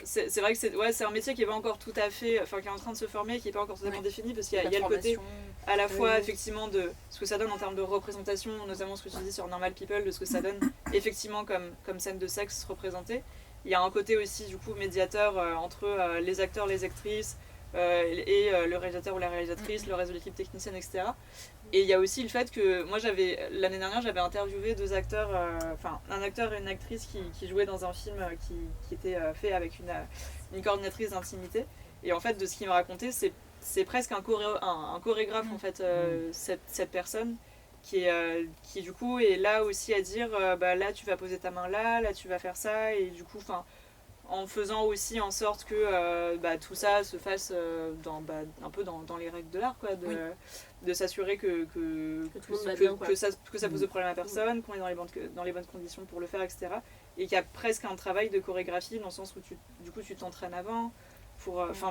c'est vrai que c'est un métier qui est pas encore tout à fait, qui est en train de se former, qui est pas encore totalement défini, parce qu'il y a le côté à la fois effectivement de ce que ça donne en termes de représentation, notamment ce que tu dis sur Normal People, de ce que ça donne effectivement comme scène de sexe représentée. Il y a un côté aussi du coup médiateur entre les acteurs, les actrices et le réalisateur ou la réalisatrice, le reste de l'équipe technicienne, etc. Et il y a aussi le fait que moi l'année dernière j'avais interviewé deux acteurs, un acteur et une actrice qui jouaient dans un film qui était fait avec une coordinatrice d'intimité. Et en fait de ce qu'ils me racontaient, c'est presque un chorégraphe en fait, cette personne qui du coup est là aussi à dire là tu vas poser ta main là tu vas faire ça, et du coup en faisant aussi en sorte que tout ça se fasse un peu dans les règles de l'art, quoi, de s'assurer que ça pose de problème à personne, qu'on est dans les bonnes conditions pour le faire, etc. Et qu'il y a presque un travail de chorégraphie dans le sens où tu t'entraînes avant,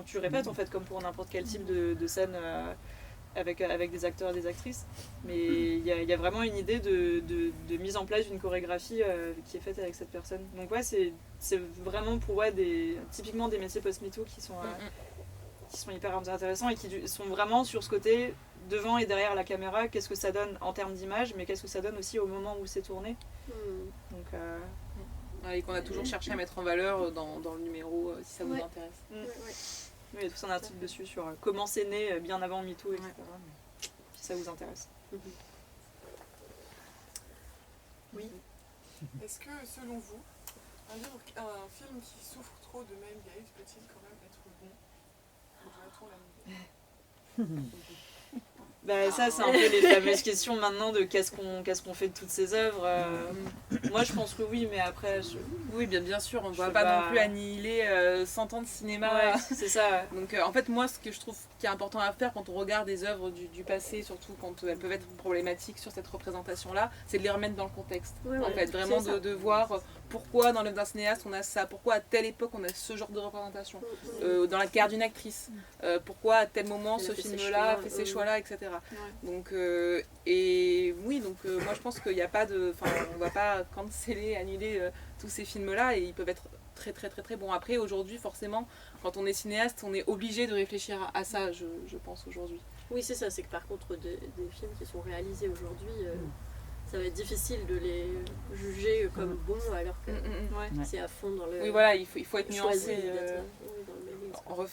tu répètes en fait comme pour n'importe quel type de scène avec des acteurs et des actrices, mais il y a vraiment une idée de mise en place d'une chorégraphie qui est faite avec cette personne. Donc c'est vraiment pour typiquement des métiers post-MeToo qui sont hyper intéressants et qui sont vraiment sur ce côté devant et derrière la caméra, qu'est-ce que ça donne en termes d'image, mais qu'est-ce que ça donne aussi au moment où c'est tourné. Donc, et qu'on a toujours cherché à mettre en valeur dans le numéro, si ça vous intéresse. Oui, il y a tout un article dessus sur comment c'est né bien avant MeToo, etc. Si ça vous intéresse. Oui. Est-ce que, selon vous, un film qui souffre trop de male gaze peut-il quand même être bon? Doit-on l'aimer? Ça, c'est un peu les fameuses questions maintenant de qu'est-ce qu'on fait de toutes ces œuvres. Moi, je pense que oui, mais après... Oui, bien sûr, on ne va pas non plus annihiler 100 ans de cinéma. Ouais, c'est ça. Donc, en fait, moi, ce que je trouve qui est important à faire quand on regarde des œuvres du passé, surtout quand elles peuvent être problématiques sur cette représentation-là, c'est de les remettre dans le contexte. En fait, vraiment de voir pourquoi dans l'œuvre d'un cinéaste on a ça, pourquoi à telle époque on a ce genre de représentation, dans la carrière d'une actrice, pourquoi à tel moment ce film-là fait ces choix-là, etc. Donc, et oui, donc moi je pense qu'il n'y a pas de... Enfin, on ne va pas canceller, annuler tous ces films-là, et ils peuvent être très très très très bons. Après, aujourd'hui, forcément, quand on est cinéaste, on est obligé de réfléchir à ça, je pense, aujourd'hui. Oui, c'est ça, c'est que par contre, des films qui sont réalisés aujourd'hui, ça va être difficile de les juger comme bons alors que c'est à fond dans le... Oui, voilà, il faut être nuancé. On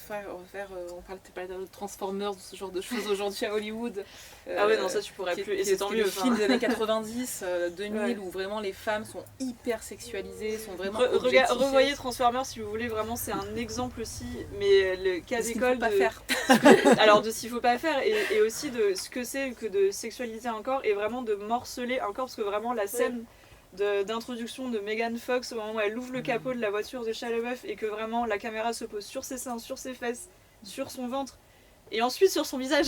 parle de Transformers, de ce genre de choses aujourd'hui à Hollywood. Ah ouais, non, ça tu pourrais plus, et c'est tant mieux. Les films des années 90, 2000, où vraiment les femmes sont hyper sexualisées, sont vraiment revoyez Transformers si vous voulez, vraiment c'est un exemple aussi, mais le cas d'école pas faire. Alors de ce qu'il faut pas faire, et aussi de ce que c'est que de sexualiser un corps, et vraiment de morceler un corps, parce que vraiment la scène d'introduction de Megan Fox au moment où elle ouvre le capot de la voiture de Shia LaBeouf et que vraiment la caméra se pose sur ses seins, sur ses fesses, sur son ventre et ensuite sur son visage.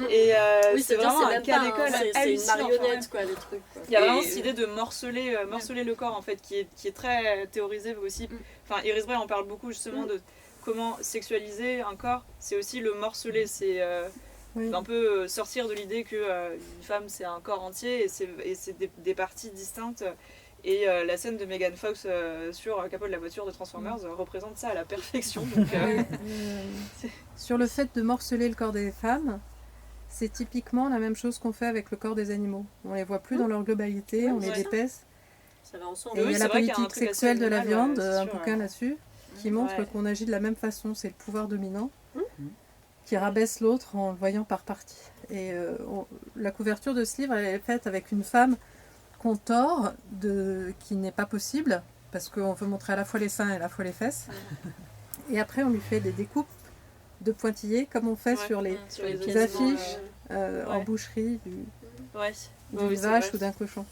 Et c'est vraiment un cas d'école, c'est une marionnette quoi, les trucs quoi. Il y a vraiment cette idée de morceler le corps en fait qui est très théorisée aussi. Enfin, Iris Bray en parle beaucoup justement de comment sexualiser un corps, c'est aussi le morceler, c'est un peu sortir de l'idée que une femme c'est un corps entier et c'est des parties distinctes. Et la scène de Megan Fox sur le capot de la voiture de Transformers représente ça à la perfection. Donc, sur le fait de morceler le corps des femmes, c'est typiquement la même chose qu'on fait avec le corps des animaux. On les voit plus dans leur globalité, on les épaisse. Ça va ensemble. Et il y a la politique sexuelle de la viande, un bouquin là-dessus, qui montre qu'on agit de la même façon. C'est le pouvoir dominant qui rabaisse l'autre en le voyant par partie. Et la couverture de ce livre, elle est faite avec une femme qu'on tord, qui n'est pas possible, parce qu'on veut montrer à la fois les seins et à la fois les fesses. Et après, on lui fait des découpes de pointillés, comme on fait sur les affiches en boucherie d'une vache ou d'un cochon.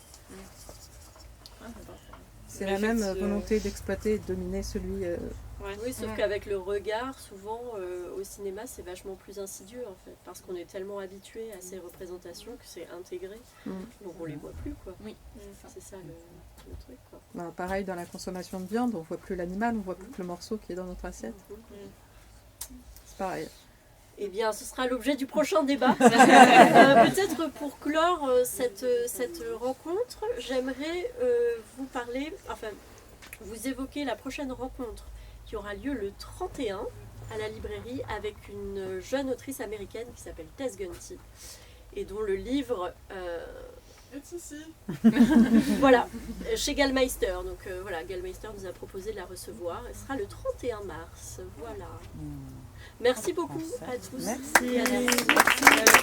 C'est la même volonté d'exploiter et de dominer celui... Oui, sauf qu'avec le regard, souvent, au cinéma, c'est vachement plus insidieux, en fait, parce qu'on est tellement habitué à ces représentations que c'est intégré, donc on les voit plus, quoi. Oui, c'est ça le truc, quoi. Ben, pareil, dans la consommation de viande, on voit plus l'animal, on voit plus que le morceau qui est dans notre assiette. C'est pareil. Eh bien, ce sera l'objet du prochain débat. Peut-être pour clore cette rencontre, j'aimerais vous parler, enfin, vous évoquer la prochaine rencontre qui aura lieu le 31 à la librairie avec une jeune autrice américaine qui s'appelle Tess Gunty et dont le livre est ici. voilà, chez Gallmeister. Donc voilà, Gallmeister nous a proposé de la recevoir. Elle sera le 31 mars. Voilà. Merci beaucoup à tous. Merci. Et à la-